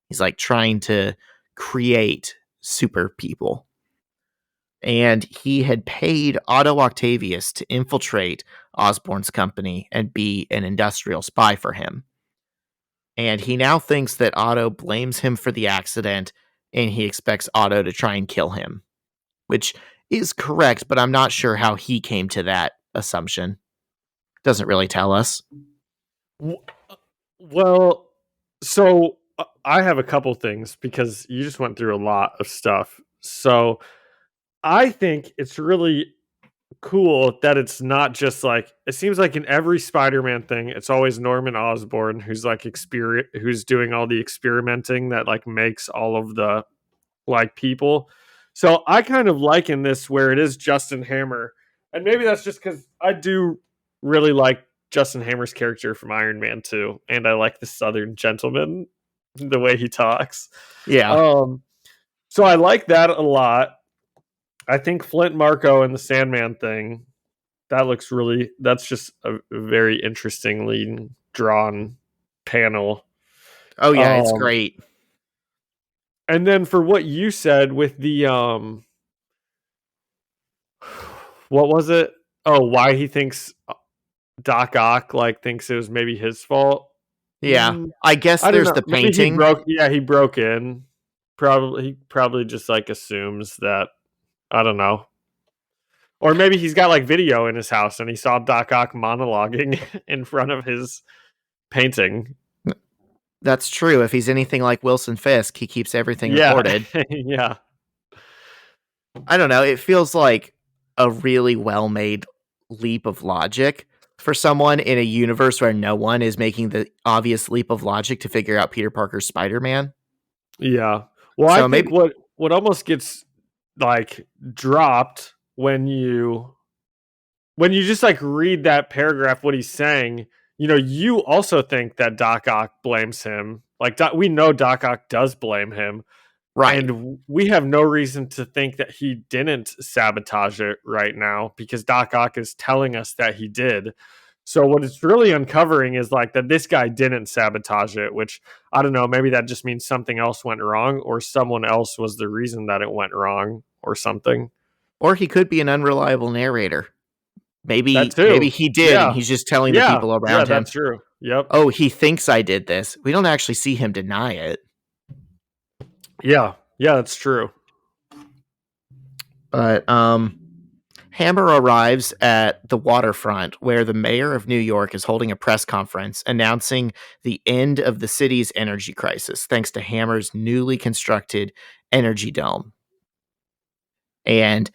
He's like trying to create super people. And he had paid Otto Octavius to infiltrate Osborn's company and be an industrial spy for him. And he now thinks that Otto blames him for the accident, and he expects Otto to try and kill him, which is correct, but I'm not sure how he came to that assumption. Doesn't really tell us. Well, so I have a couple things because you just went through a lot of stuff. So I think it's really cool that it's not just like it seems like in every Spider-Man thing, it's always Norman Osborn who's like who's doing all the experimenting that like makes all of the like people. So I kind of liken this where it is Justin Hammer, and maybe that's just because I do really like Justin Hammer's character from Iron Man 2, and I like the Southern Gentleman, the way he talks. Yeah. So I like that a lot. I think Flint Marco and the Sandman thing, that's just a very interestingly drawn panel. Oh yeah, it's great. And then for what you said with the what was it? Oh, why he thinks Doc Ock like thinks it was maybe his fault. Yeah. I guess I don't there's know. the Maybe painting. he broke in. He probably just like assumes that, I don't know. Or maybe he's got like video in his house and he saw Doc Ock monologuing in front of his painting. That's true. If he's anything like Wilson Fisk, he keeps everything recorded. Yeah. I don't know. It feels like a really well-made leap of logic for someone in a universe where no one is making the obvious leap of logic to figure out Peter Parker's Spider-Man. Yeah. Well, So I think what almost gets like dropped when you just like read that paragraph, what he's saying, you also think that Doc Ock blames him. Like we know Doc Ock does blame him. Right. And we have no reason to think that he didn't sabotage it right now because Doc Ock is telling us that he did. So what it's really uncovering is like that this guy didn't sabotage it, which I don't know, maybe that just means something else went wrong or someone else was the reason that it went wrong or something. Or he could be an unreliable narrator. Maybe he did, Yeah. and he's just telling the people around him. That's true. Yep. Oh, he thinks I did this. We don't actually see him deny it. Yeah, that's true. But Hammer arrives at the waterfront where the mayor of New York is holding a press conference announcing the end of the city's energy crisis thanks to Hammer's newly constructed energy dome. And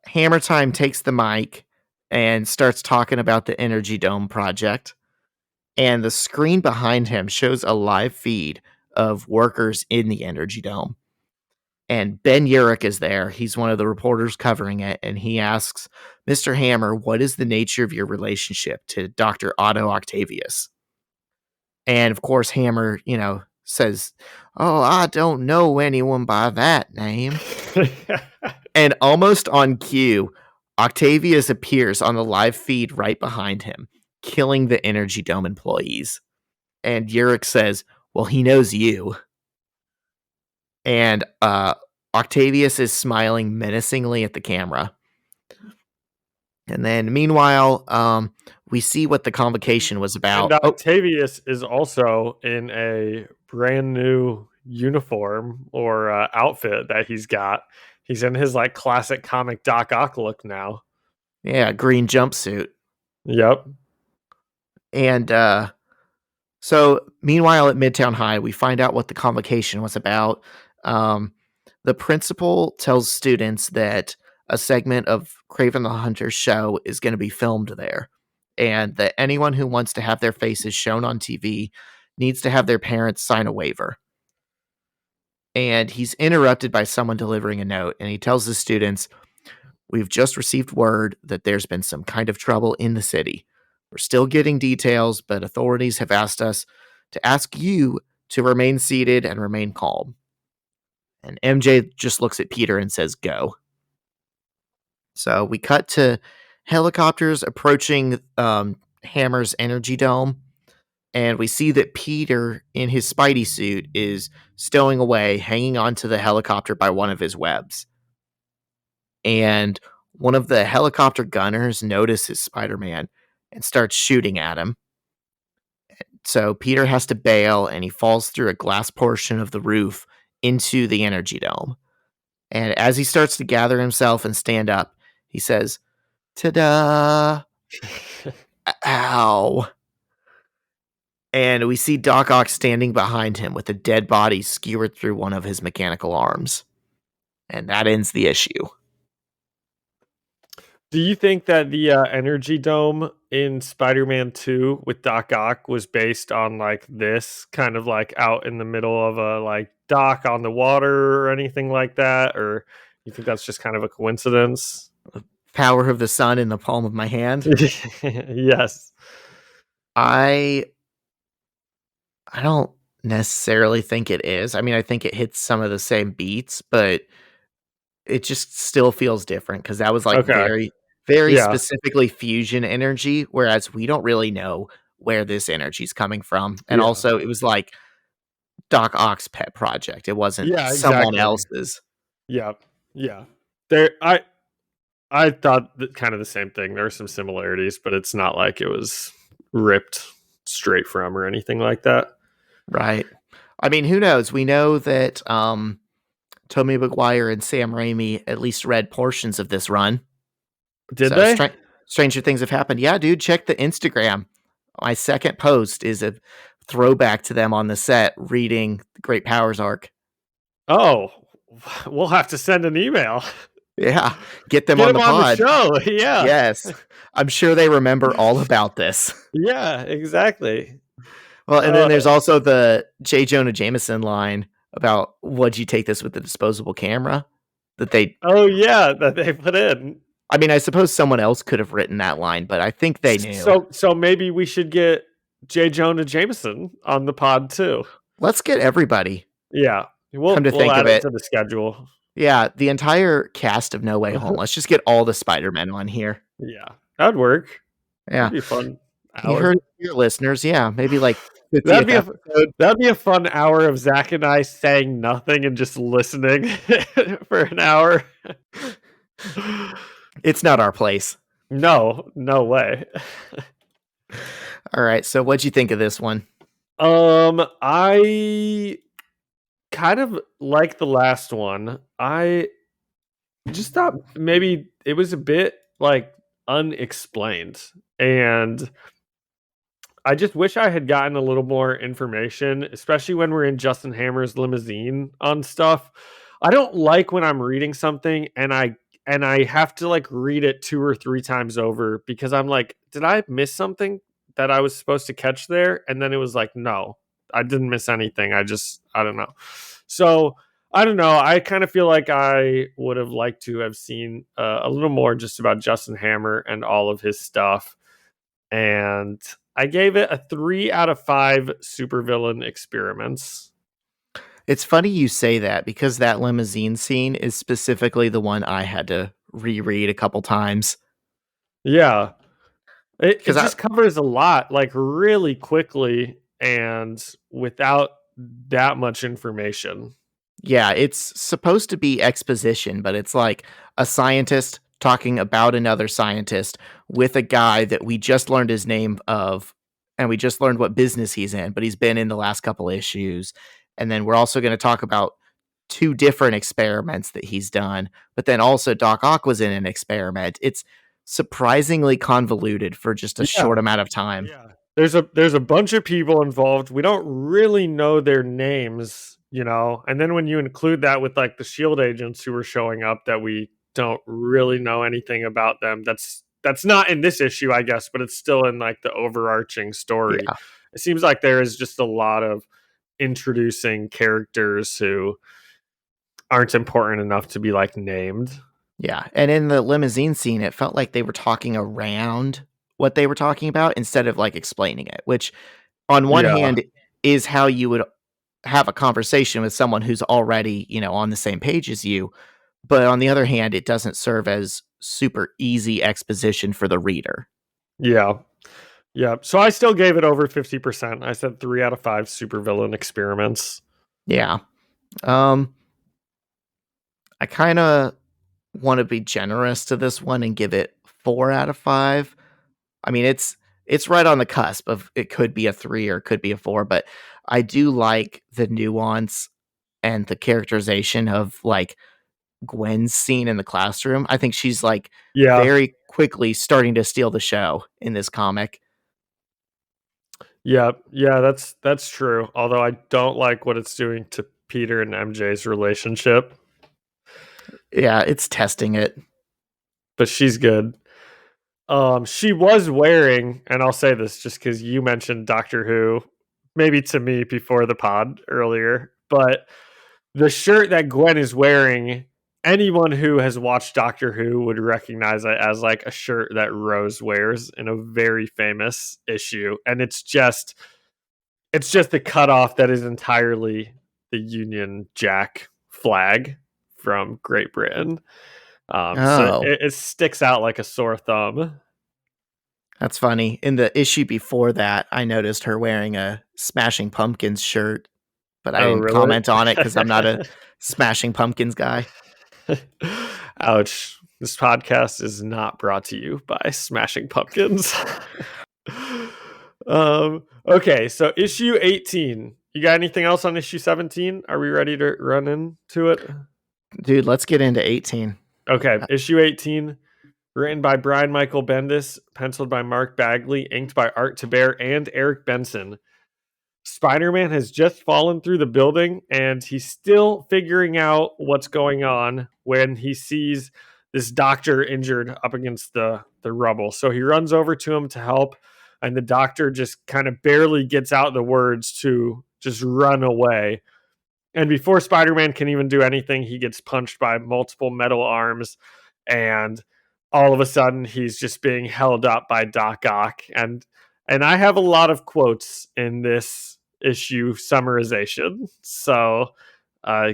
Hammer Time takes the mic and starts talking about the Energy Dome project. And the screen behind him shows a live feed of workers in the Energy Dome. And Ben Urich is there. He's one of the reporters covering it. And he asks, Mr. Hammer, what is the nature of your relationship to Dr. Otto Octavius? And of course, Hammer, says, oh, I don't know anyone by that name. And almost on cue, Octavius appears on the live feed right behind him, killing the Energy Dome employees. And Urich says, well, he knows you. And Octavius is smiling menacingly at the camera. And then meanwhile, we see what the convocation was about. And Octavius is also in a brand new uniform or outfit that he's got. He's in his like classic comic Doc Ock look now. Yeah, green jumpsuit. Yep. And so meanwhile at Midtown High, we find out what the convocation was about. The principal tells students that a segment of Kraven the Hunter's show is going to be filmed there, and that anyone who wants to have their faces shown on TV needs to have their parents sign a waiver. And he's interrupted by someone delivering a note, and he tells the students, we've just received word that there's been some kind of trouble in the city. We're still getting details, but authorities have asked us to ask you to remain seated and remain calm. And MJ just looks at Peter and says, go. So we cut to helicopters approaching Hammer's Energy Dome. And we see that Peter, in his Spidey suit, is stowing away, hanging onto the helicopter by one of his webs. And one of the helicopter gunners notices Spider-Man and starts shooting at him. So Peter has to bail, and he falls through a glass portion of the roof into the Energy Dome. And as he starts to gather himself and stand up, he says, ta-da! Ow! And we see Doc Ock standing behind him with a dead body skewered through one of his mechanical arms. And that ends the issue. Do you think that the Energy Dome in Spider-Man 2 with Doc Ock was based on like this kind of like out in the middle of a like dock on the water or anything like that? Or you think that's just kind of a coincidence? Power of the sun in the palm of my hand. Yes. I don't necessarily think it is. I mean, I think it hits some of the same beats, but it just still feels different because that was like Okay. very Yeah. specifically fusion energy, whereas we don't really know where this energy is coming from. And Yeah. also, it was like Doc Ock's pet project. It wasn't Yeah, someone exactly. else's. Yeah. Yeah. There I thought that kind of the same thing. There are some similarities, but it's not like it was ripped straight from or anything like that. Right. I mean, who knows? We know that Tobey Maguire and Sam Raimi at least read portions of this run. Did So they? stranger things have happened. Yeah, dude, check the Instagram. My second post is a throwback to them on the set reading the Great Powers arc. Oh, we'll have to send an email. Yeah, get them Get on the them on the pod. show. Yeah. Yes, I'm sure they remember all about this. Yeah, exactly. Well, and then there's also the J. Jonah Jameson line about would you take this with the disposable camera that they. Oh yeah, that they put in. I mean, I suppose someone else could have written that line, but I think they knew. So maybe we should get J. Jonah Jameson on the pod too. Let's get everybody. Yeah, we'll think add of it it. to the schedule. Yeah, the entire cast of No Way Home. Let's just get all the Spider-Men on here. Yeah, that'd work. Yeah, That'd be fun. You heard your listeners. Yeah, maybe like 50th that'd be a fun hour of Zach and I saying nothing and just listening for an hour. It's not our place. No way. All right, so what'd you think of this one? I kind of like the last one. I just thought maybe it was a bit like unexplained, and I just wish I had gotten a little more information, especially when we're in Justin Hammer's limousine on stuff. I don't like when I'm reading something and and I have to like read it 2 or 3 times over because I'm like, did I miss something that I was supposed to catch there? And then it was like, no, I didn't miss anything. I don't know. So I don't know. I kind of feel like I would have liked to have seen a little more just about Justin Hammer and all of his stuff. And I gave it a 3 out of 5 supervillain experiments. It's funny you say that because that limousine scene is specifically the one I had to reread a couple times. Yeah. It 'Cause just covers a lot, like, really quickly and without that much information. yeah, it's supposed to be exposition, but it's like a scientist talking about another scientist with a guy that we just learned his name of, and we just learned what business he's in, but he's been in the last couple issues. And then we're also gonna talk about 2 different experiments that he's done, but then also Doc Ock was in an experiment. It's surprisingly convoluted for just a Yeah, short amount of time. yeah. There's a bunch of people involved. We don't really know their names, you know? And then when you include that with, like, the SHIELD agents who were showing up that we don't really know anything about them, that's not in this issue, I guess, but it's still in, like, the overarching story. Yeah. It seems like there is just a lot of introducing characters who aren't important enough to be, like, named. Yeah, and in the limousine scene, it felt like they were talking around what they were talking about instead of, like, explaining it, which on one Yeah. hand is how you would have a conversation with someone who's already, on the same page as you, but on the other hand, it doesn't serve as super easy exposition for the reader. Yeah. Yeah. So I still gave it over 50%. I said 3 out of 5 supervillain experiments. Yeah. Um, I kinda wanna be generous to this one and give it 4 out of 5. I mean, it's right on the cusp of it could be a 3 or it could be a 4, but I do like the nuance and the characterization of, like, Gwen's scene in the classroom. I think she's, like, Yeah. very quickly starting to steal the show in this comic. Yeah. Yeah, that's true. Although I don't like what it's doing to Peter and MJ's relationship, Yeah, it's testing it. but she's good. She was wearing, and I'll say this just because you mentioned Doctor Who, maybe to me before the pod earlier, but the shirt that Gwen is wearing, anyone who has watched Doctor Who would recognize it as like a shirt that Rose wears in a very famous issue, and it's just the cutoff that is entirely the Union Jack flag from Great Britain. So Oh, it sticks out like a sore thumb. that's funny. In the issue before that, I noticed her wearing a Smashing Pumpkins shirt, but I Oh, didn't really? comment on it because 'cause I'm not a Smashing Pumpkins guy. Ouch. This podcast is not brought to you by Smashing Pumpkins. Okay, so issue 18. You got anything else on issue 17? Are we ready to run into it? Dude, let's get into 18. Okay, issue 18, written by Brian Michael Bendis, penciled by Mark Bagley, inked by Art Taber and Eric Benson. Spider-Man has just fallen through the building and he's still figuring out what's going on when he sees this doctor injured up against the rubble. So he runs over to him to help, and the doctor just kind of barely gets out the words to just run away. And before Spider-Man can even do anything, he gets punched by multiple metal arms, and all of a sudden he's just being held up by Doc Ock. And I have a lot of quotes in this issue summarization. So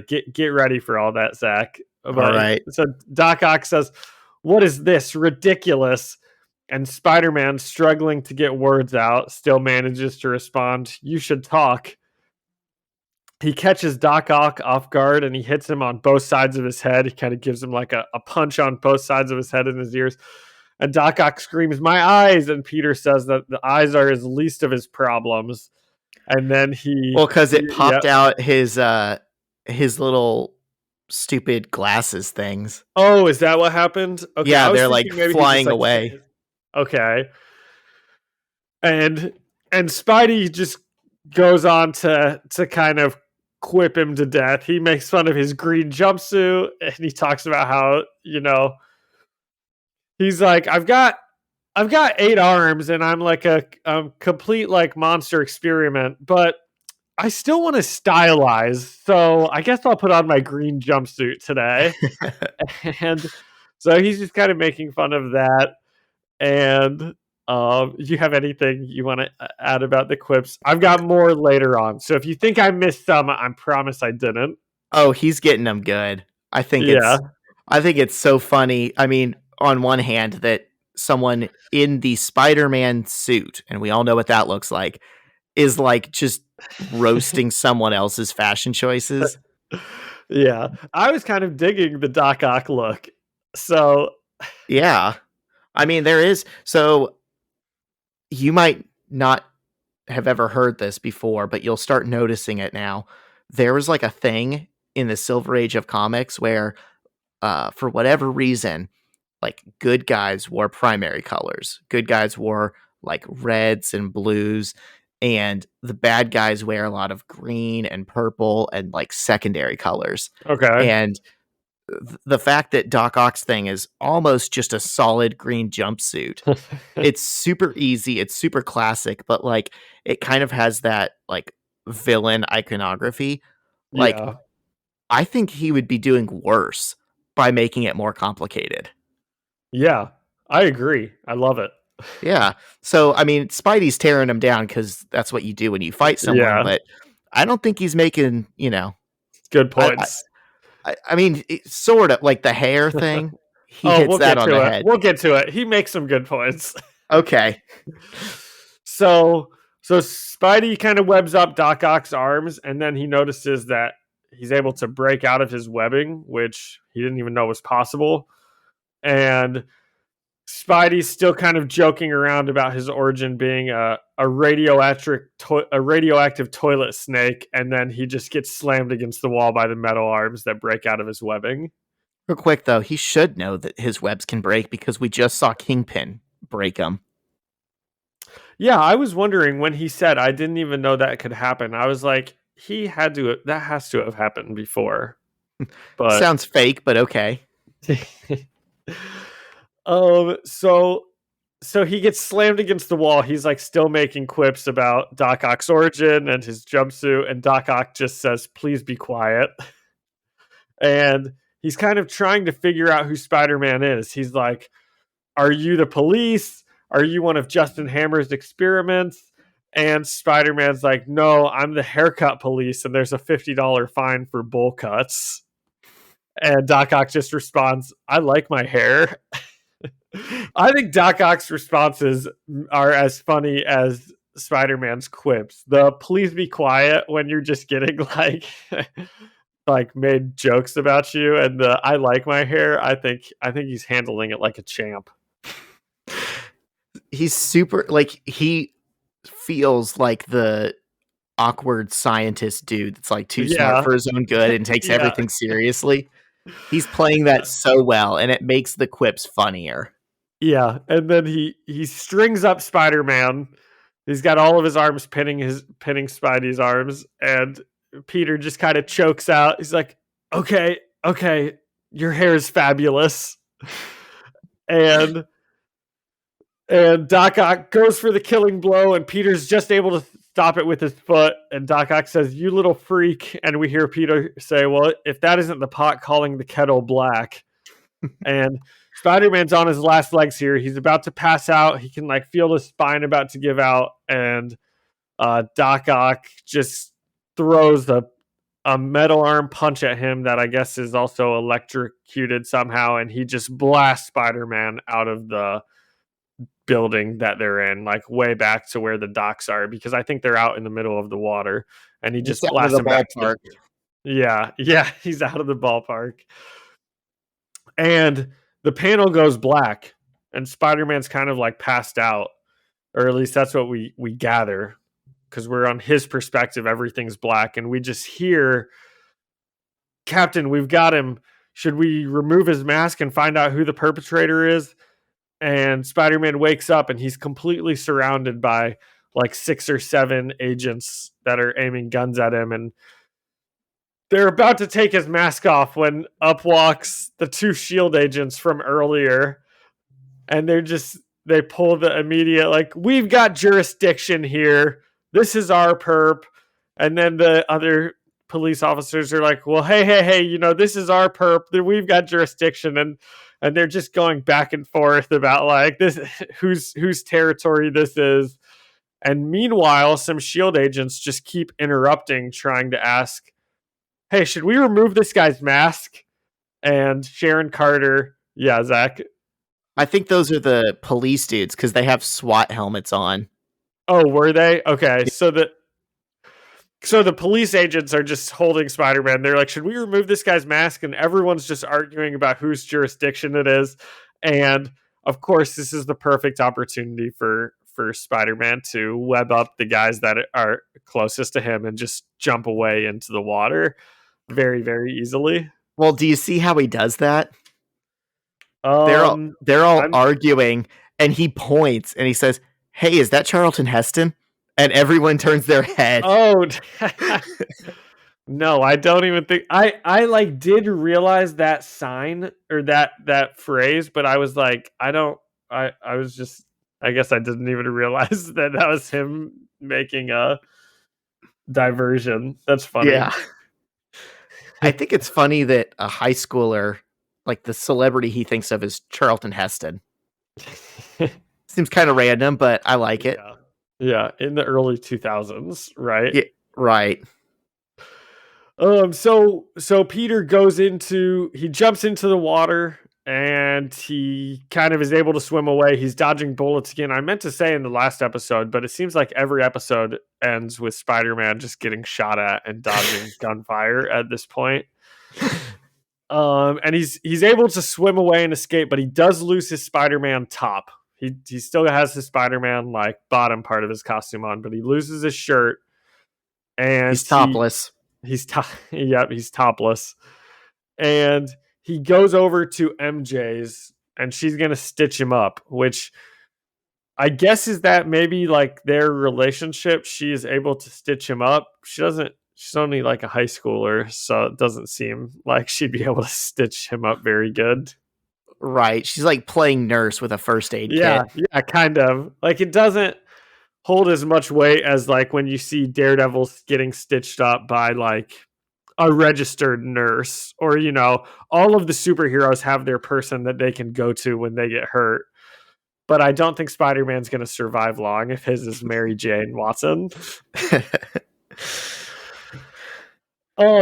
get ready for all that, Zach. All But right. so Doc Ock says, "What is this? Ridiculous." And Spider-Man, struggling to get words out, still manages to respond, "You should talk." He catches Doc Ock off guard and he hits him on both sides of his head. He kind of gives him like a punch on both sides of his head and his ears. And Doc Ock screams, "My eyes!" And Peter says that the eyes are his least of his problems. And then Well, because it popped yeah. out his little stupid glasses things. Oh, is that what happened? Okay, Yeah, I was they're, like, thinking maybe he just flying like away. Okay. And Spidey just goes on to kind of quip him to death. He makes fun of his green jumpsuit, and he talks about how, he's like, I've got 8 arms, and I'm like a complete like monster experiment, but I still want to stylize, so I guess I'll put on my green jumpsuit today. And so he's just kind of making fun of that. And you have anything you want to add about the quips? I've got more later on, so if you think I missed some, I promise I didn't. Oh, he's getting them good. I think Yeah. it's so funny. I mean, on one hand, that someone in the Spider-Man suit, and we all know what that looks like, is like just roasting someone else's fashion choices. Yeah, I was kind of digging the Doc Ock look. So Yeah. I mean, there is. So you might not have ever heard this before, but you'll start noticing it now. There was like a thing in the Silver Age of comics where, for whatever reason, like good guys wore primary colors. Good guys wore like reds and blues, and the bad guys wear a lot of green and purple and like secondary colors. okay. And the fact that Doc Ock's thing is almost just a solid green jumpsuit. It's super easy, it's super classic, but like it kind of has that like villain iconography. Like Yeah. I think he would be doing worse by making it more complicated. Yeah. I agree. I love it. Yeah. So I mean, Spidey's tearing him down because that's what you do when you fight someone, Yeah. but I don't think he's making, Good I points. I mean, sort of like the hair thing. He Oh, hits we'll that get on to the it. head. We'll get to it. He makes some good points. Okay. So Spidey kind of webs up Doc Ock's arms, and then he notices that he's able to break out of his webbing, which he didn't even know was possible. And Spidey's still kind of joking around about his origin being a radioactive toilet snake, and then he just gets slammed against the wall by the metal arms that break out of his webbing. Real quick though, he should know that his webs can break because we just saw Kingpin break them. Yeah, I was wondering when he said I didn't even know that could happen. I was like, that has to have happened before. But Sounds fake, but okay. so he gets slammed against the wall. He's like still making quips about Doc Ock's origin and his jumpsuit, and Doc Ock just says, "Please be quiet." And he's kind of trying to figure out who Spider-Man is. He's like, "Are you the police? Are you one of Justin Hammer's experiments?" And Spider-Man's like, "No, I'm the haircut police, and there's a $50 fine for bowl cuts." And Doc Ock just responds, "I like my hair." I think Doc Ock's responses are as funny as Spider-Man's quips. The "please be quiet" when you're just getting like made jokes about you, and the "I like my hair." I think he's handling it like a champ. He's super like he feels like the awkward scientist dude that's like too smart Yeah, for his own good and takes yeah, everything seriously. He's playing that so well, and it makes the quips funnier. yeah. And then he strings up Spider-Man. He's got all of his arms pinning Spidey's arms, and Peter just kind of chokes out. He's like, "Okay, okay, your hair is fabulous." And Doc Ock goes for the killing blow, and Peter's just able to stop it with his foot. And Doc Ock says, "You little freak." And we hear Peter say, "Well, if that isn't the pot calling the kettle black." And Spider-Man's on his last legs here. He's about to pass out. He can like feel the spine about to give out. And Doc Ock just throws a metal arm punch at him that I guess is also electrocuted somehow. And he just blasts Spider-Man out of the building that they're in, like way back to where the docks are, because I think they're out in the middle of the water, and he just It's out of blasts the him back. ballpark. Yeah, he's out of the ballpark. And the panel goes black, and Spider-Man's kind of like passed out, or at least that's what we gather, because we're on his perspective. Everything's black, and we just hear, "Captain, we've got him. Should we remove his mask and find out who the perpetrator is?" And Spider-Man wakes up, and he's completely surrounded by like 6 or 7 agents that are aiming guns at him. And they're about to take his mask off when up walks the two shield agents from earlier, and they pull the immediate, like, we've got jurisdiction here. This is our perp. And then the other police officers are like, well, hey, this is our perp. We've got jurisdiction. And they're just going back and forth about like this, whose territory this is. And meanwhile, some shield agents just keep interrupting, trying to ask, hey, should we remove this guy's mask? And Sharon Carter, yeah, Zach. I think those are the police dudes because they have SWAT helmets on. Oh, were they? Okay, so the police agents are just holding Spider-Man. They're like, should we remove this guy's mask? And everyone's just arguing about whose jurisdiction it is. And of course, this is the perfect opportunity for Spider-Man to web up the guys that are closest to him and just jump away into the water very, very easily. Well, do you see how he does that? Um, They're all I'm- arguing, and he points and he says, "Hey, is that Charlton Heston?" And everyone turns their head. Oh, no, I don't even think I like did realize that sign or that phrase, but I was like, I was just, I guess I didn't even realize that was him making a diversion. That's funny. Yeah. I think it's funny that a high schooler, like the celebrity he thinks of is Charlton Heston. Seems kind of random, but I like it. Yeah, in the early 2000s, right? Yeah, right. So Peter he jumps into the water and he kind of is able to swim away. He's dodging bullets again. I meant to say in the last episode, but it seems like every episode ends with Spider-Man just getting shot at and dodging gunfire at this point. And he's able to swim away and escape, but he does lose his Spider-Man top. He still has his Spider-Man like bottom part of his costume on, but he loses his shirt and he's topless. He's topless. And he goes over to MJ's and she's going to stitch him up, which I guess is that maybe like their relationship. She is able to stitch him up. She's only like a high schooler, so it doesn't seem like she'd be able to stitch him up very good. Right. She's like playing nurse with a first aid kit. Yeah, kind of. Like it doesn't hold as much weight as like when you see Daredevil getting stitched up by like a registered nurse, or all of the superheroes have their person that they can go to when they get hurt. But I don't think Spider-Man's going to survive long if his is Mary Jane Watson.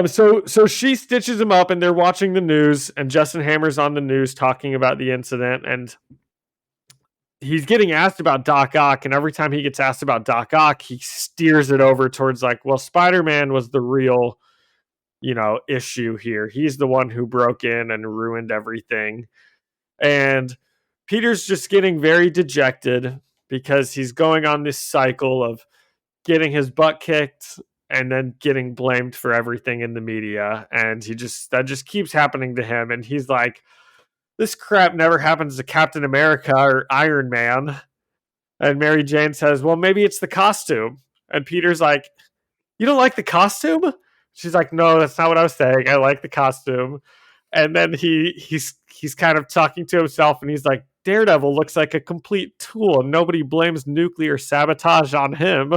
So she stitches him up and they're watching the news, and Justin Hammer's on the news talking about the incident, and he's getting asked about Doc Ock, and every time he gets asked about Doc Ock, he steers it over towards like, well, Spider-Man was the real, issue here. He's the one who broke in and ruined everything. And Peter's just getting very dejected because he's going on this cycle of getting his butt kicked and then getting blamed for everything in the media. And that just keeps happening to him. And he's like, this crap never happens to Captain America or Iron Man. And Mary Jane says, well, maybe it's the costume. And Peter's like, you don't like the costume? She's like, no, that's not what I was saying. I like the costume. And then he's kind of talking to himself and he's like, Daredevil looks like a complete tool and nobody blames nuclear sabotage on him.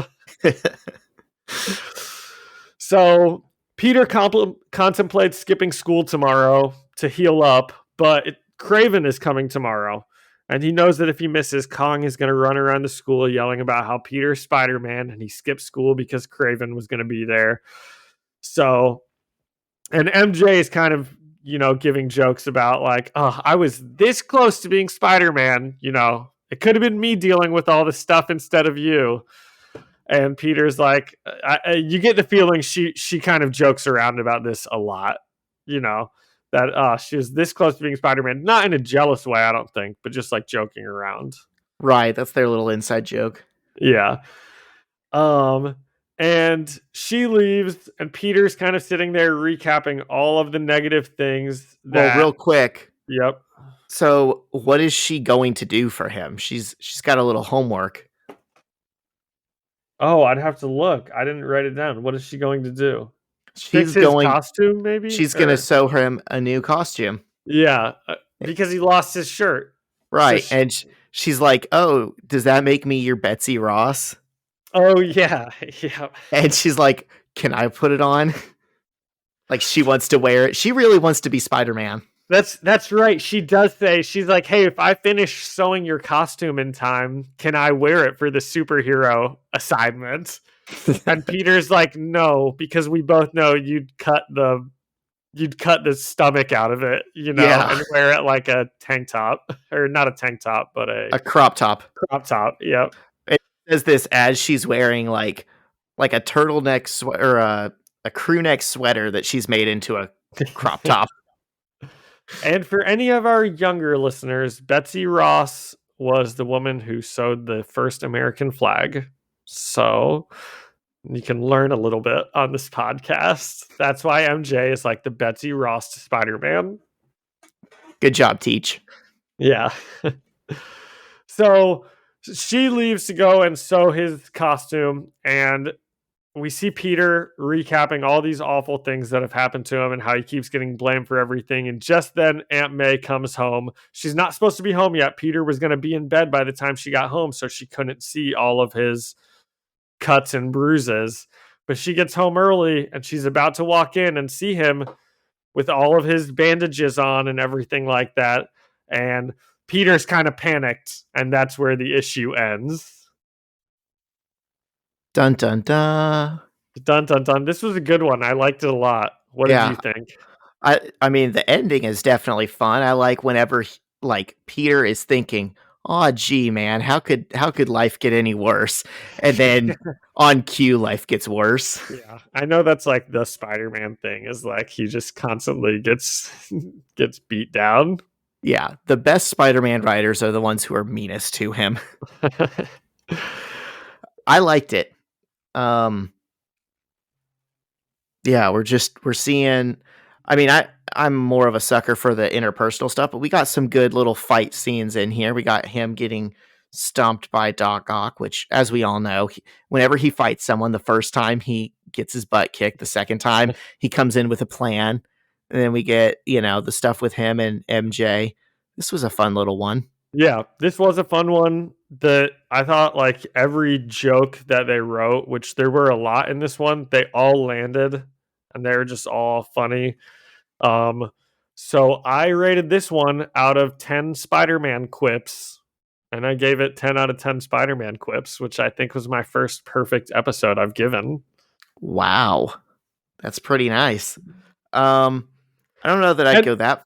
So Peter contemplates skipping school tomorrow to heal up, but Kraven is coming tomorrow. And he knows that if he misses, Kong is going to run around the school yelling about how Peter's Spider-Man and he skipped school because Kraven was going to be there. So, and MJ is kind of, giving jokes about like, oh, I was this close to being Spider-Man. It could have been me dealing with all this stuff instead of you. And Peter's like, you get the feeling she kind of jokes around about this a lot, that she was this close to being Spider-Man, not in a jealous way, I don't think, but just like joking around. Right, that's their little inside joke. Yeah. And she leaves, and Peter's kind of sitting there recapping all of the negative things. Well, real quick. Yep. So, what is she going to do for him? She's got a little homework. Oh, I'd have to look. I didn't write it down. What is she going to do? fix his costume, maybe? She's gonna sew him a new costume. Yeah, because he lost his shirt. Right, So and she's like, "Oh, does that make me your Betsy Ross?" oh, yeah, yeah. And she's like, "Can I put it on?" Like, she wants to wear it. She really wants to be Spider-Man. That's right. She does say, she's like, "Hey, if I finish sewing your costume in time, can I wear it for the superhero assignment?" And Peter's like, "No, because we both know you'd cut the stomach out of it, Yeah. and wear it like a tank top, or not a tank top, but A crop top. crop top." Yep. It says this as she's wearing, like a turtleneck or a crew neck sweater that she's made into a crop top. And for any of our younger listeners, Betsy Ross was the woman who sewed the first American flag. So you can learn a little bit on this podcast. That's why MJ is like the Betsy Ross to Spider-Man. Good job, Teach. Yeah. So she leaves to go and sew his costume, and we see Peter recapping all these awful things that have happened to him and how he keeps getting blamed for everything. And just then Aunt May comes home. She's not supposed to be home yet. Peter was going to be in bed by the time she got home, so she couldn't see all of his cuts and bruises. But she gets home early, and she's about to walk in and see him with all of his bandages on and everything like that. And Peter's kind of panicked, and that's where the issue ends. Dun dun dun. Dun dun dun. This was a good one. I liked it a lot. What did you think? I mean, the ending is definitely fun. I like whenever Peter is thinking, "Oh, gee, man, how could life get any worse?" And then on cue, life gets worse. Yeah, I know that's like the Spider-Man thing, is like he just constantly gets beat down. Yeah, the best Spider-Man writers are the ones who are meanest to him. I liked it. Yeah, we're seeing. I mean, I'm more of a sucker for the interpersonal stuff, but we got some good little fight scenes in here. We got him getting stomped by Doc Ock, which, as we all know, whenever he fights someone, the first time he gets his butt kicked. The second time he comes in with a plan, and then we get the stuff with him and MJ. This was a fun little one. Yeah, this was a fun one. That I thought, like, every joke that they wrote, which there were a lot in this one, they all landed, and they're just all funny. So I rated this one out of 10 Spider-Man quips, and I gave it 10 out of 10 Spider-Man quips, which I think was my first perfect episode I've given. Wow, that's pretty nice. I don't know that I'd go that.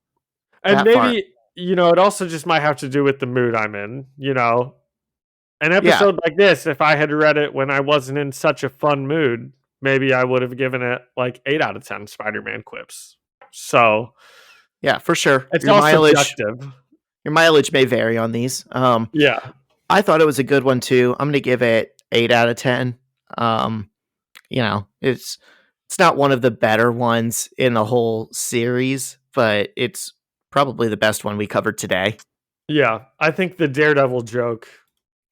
And maybe far. It also just might have to do with the mood I'm in. An episode like this, if I had read it when I wasn't in such a fun mood, maybe I would have given it like 8 out of 10 Spider-Man quips. So, yeah, for sure. It's all subjective. Your mileage may vary on these. Yeah. I thought it was a good one too. I'm going to give it 8 out of 10. It's not one of the better ones in the whole series, but it's probably the best one we covered today. Yeah, I think the Daredevil joke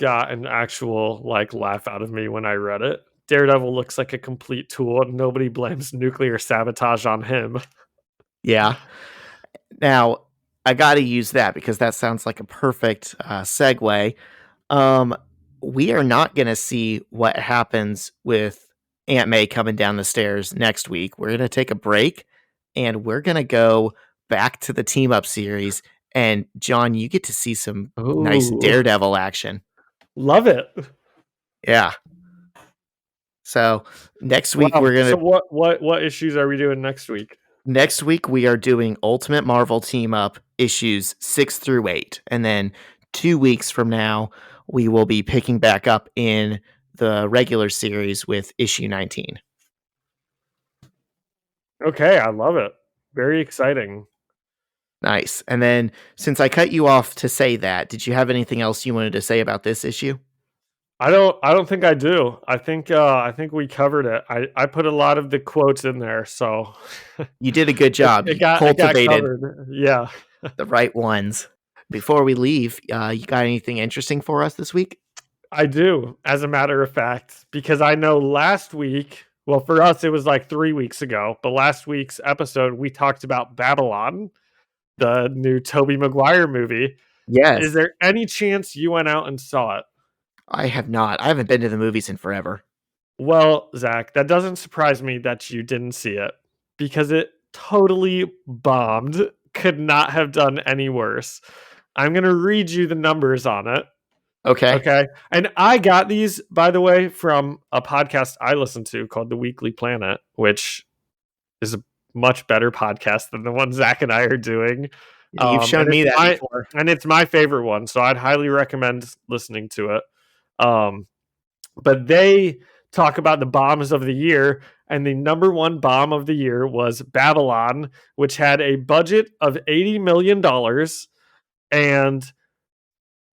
got an actual laugh out of me when I read it. Daredevil looks like a complete tool, and nobody blames nuclear sabotage on him. Yeah. Now, I got to use that because that sounds like a perfect segue. We are not going to see what happens with Aunt May coming down the stairs next week. We're going to take a break, and we're going to go back to the Team Up series. And John, you get to see some nice Daredevil action. Love it. Yeah. So next week we're gonna. So what issues are we doing next week? Next week we are doing Ultimate Marvel Team Up issues 6 through 8, and then 2 weeks from now we will be picking back up in the regular series with issue 19. Okay, I love it. Very exciting. Nice. And then, since I cut you off to say that, did you have anything else you wanted to say about this issue? I don't think I do. I think we covered it. I put a lot of the quotes in there, so you did a good job. It got covered. Yeah. The right ones. Before we leave, you got anything interesting for us this week? I do, as a matter of fact, because I know last week Well, for us, it was like 3 weeks ago. But last week's episode, we talked about Babylon, the new Tobey Maguire movie. Is Yes. there any chance you went out and saw it? I have not. I haven't been to the movies in forever. Well, Zach, that doesn't surprise me that you didn't see it because it totally bombed. Could not have done any worse. I'm going to read you the numbers on it. Okay. Okay. And I got these, by the way, from a podcast I listen to called The Weekly Planet, which is a much better podcast than the one Zach and I are doing. You've shown me that before. And it's my favorite one. So I'd highly recommend listening to it. But they talk about the bombs of the year. And the number one bomb of the year was Babylon, which had a budget of $80 million. And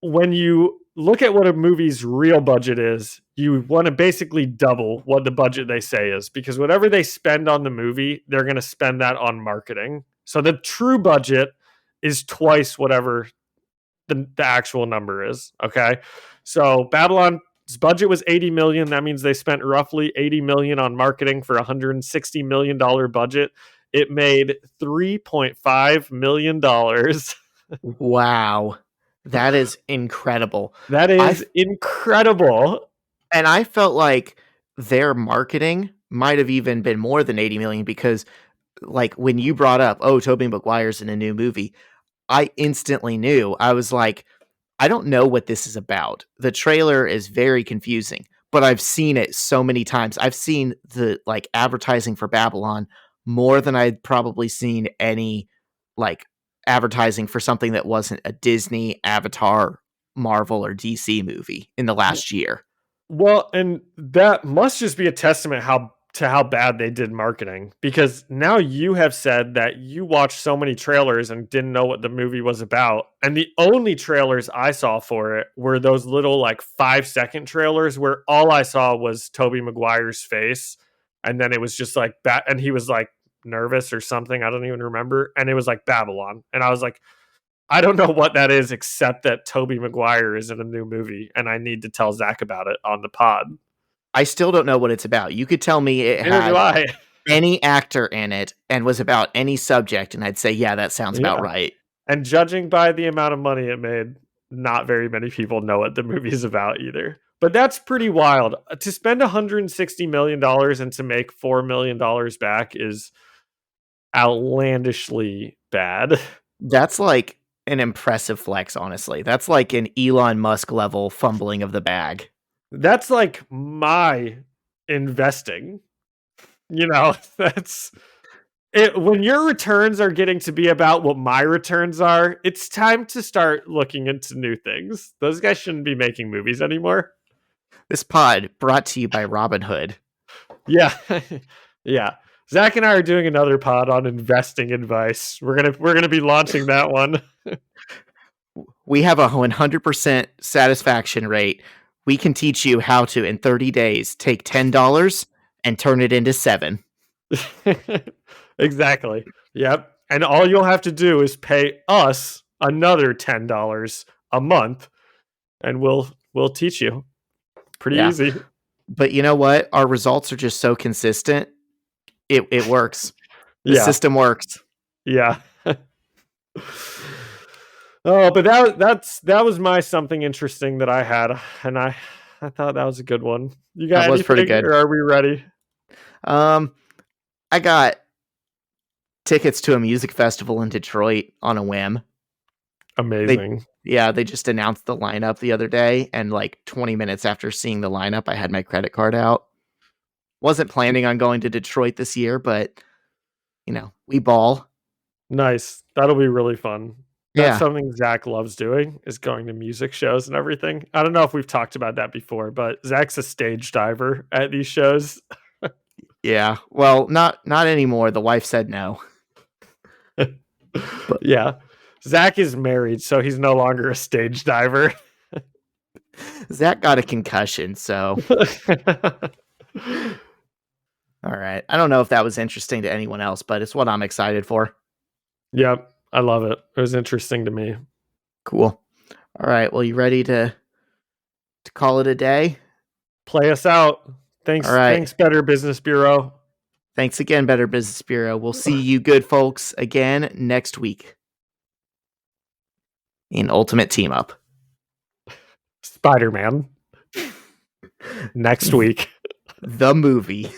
when you look at what a movie's real budget is, you want to basically double what the budget they say is, because whatever they spend on the movie, they're going to spend that on marketing. So the true budget is twice whatever the actual number is. Okay. So Babylon's budget was 80 million. That means they spent roughly 80 million on marketing for $160 million budget. It made $3.5 million. Wow. That is incredible. That is incredible. And I felt like their marketing might have even been more than 80 million because like when you brought up, oh, Tobey Maguire's in a new movie, I instantly knew. I was like, I don't know what this is about. The trailer is very confusing, but I've seen it so many times. I've seen the like advertising for Babylon more than I'd probably seen any like advertising for something that wasn't a Disney, Avatar, Marvel, or DC movie in the last year. Well, and that must just be a testament to how bad they did marketing, because now you have said that you watched so many trailers and didn't know what the movie was about. And the only trailers I saw for it were those little like 5-second trailers where all I saw was Tobey Maguire's face. And then it was just like and he was like nervous or something. I don't even remember. And it was like Babylon. And I was like, I don't know what that is, except that Tobey Maguire is in a new movie, and I need to tell Zach about it on the pod. I still don't know what it's about. You could tell me it Neither do had I. any actor in it and was about any subject, and I'd say, yeah, that sounds about right. And judging by the amount of money it made, not very many people know what the movie is about either. But that's pretty wild. To spend $160 million and to make $4 million back is outlandishly bad. That's like an impressive flex, honestly. That's like an Elon Musk level fumbling of the bag. That's like my investing. You know, that's it. When your returns are getting to be about what my returns are, it's time to start looking into new things. Those guys shouldn't be making movies anymore. This pod brought to you by Robinhood. Yeah. Yeah. Zach and I are doing another pod on investing advice. We're gonna be launching that one. We have a 100% satisfaction rate. We can teach you how to, in 30 days, take $10 and turn it into $7. Exactly. Yep. And all you'll have to do is pay us another $10 a month, and we'll teach you. Pretty easy. But you know what? Our results are just so consistent. It works. The system works. Yeah. Oh, but that was my something interesting that I had, and I thought that was a good one. You got that was pretty good. Or are we ready? I got tickets to a music festival in Detroit on a whim. Amazing. They just announced the lineup the other day, and like 20 minutes after seeing the lineup, I had my credit card out. Wasn't planning on going to Detroit this year, but you know, we ball. Nice. That'll be really fun. That's something Zach loves doing, is going to music shows and everything. I don't know if we've talked about that before, but Zach's a stage diver at these shows. Yeah. Well, not anymore. The wife said no. But yeah. Zach is married, so he's no longer a stage diver. Zach got a concussion, so. All right. I don't know if that was interesting to anyone else, but it's what I'm excited for. Yep. I love it. It was interesting to me. Cool. All right. Well, you ready to call it a day? Play us out. Thanks, All right. thanks, Better Business Bureau. Thanks again, Better Business Bureau. We'll see you good folks again next week in Ultimate Team Up. Spider-Man. Next week. The movie.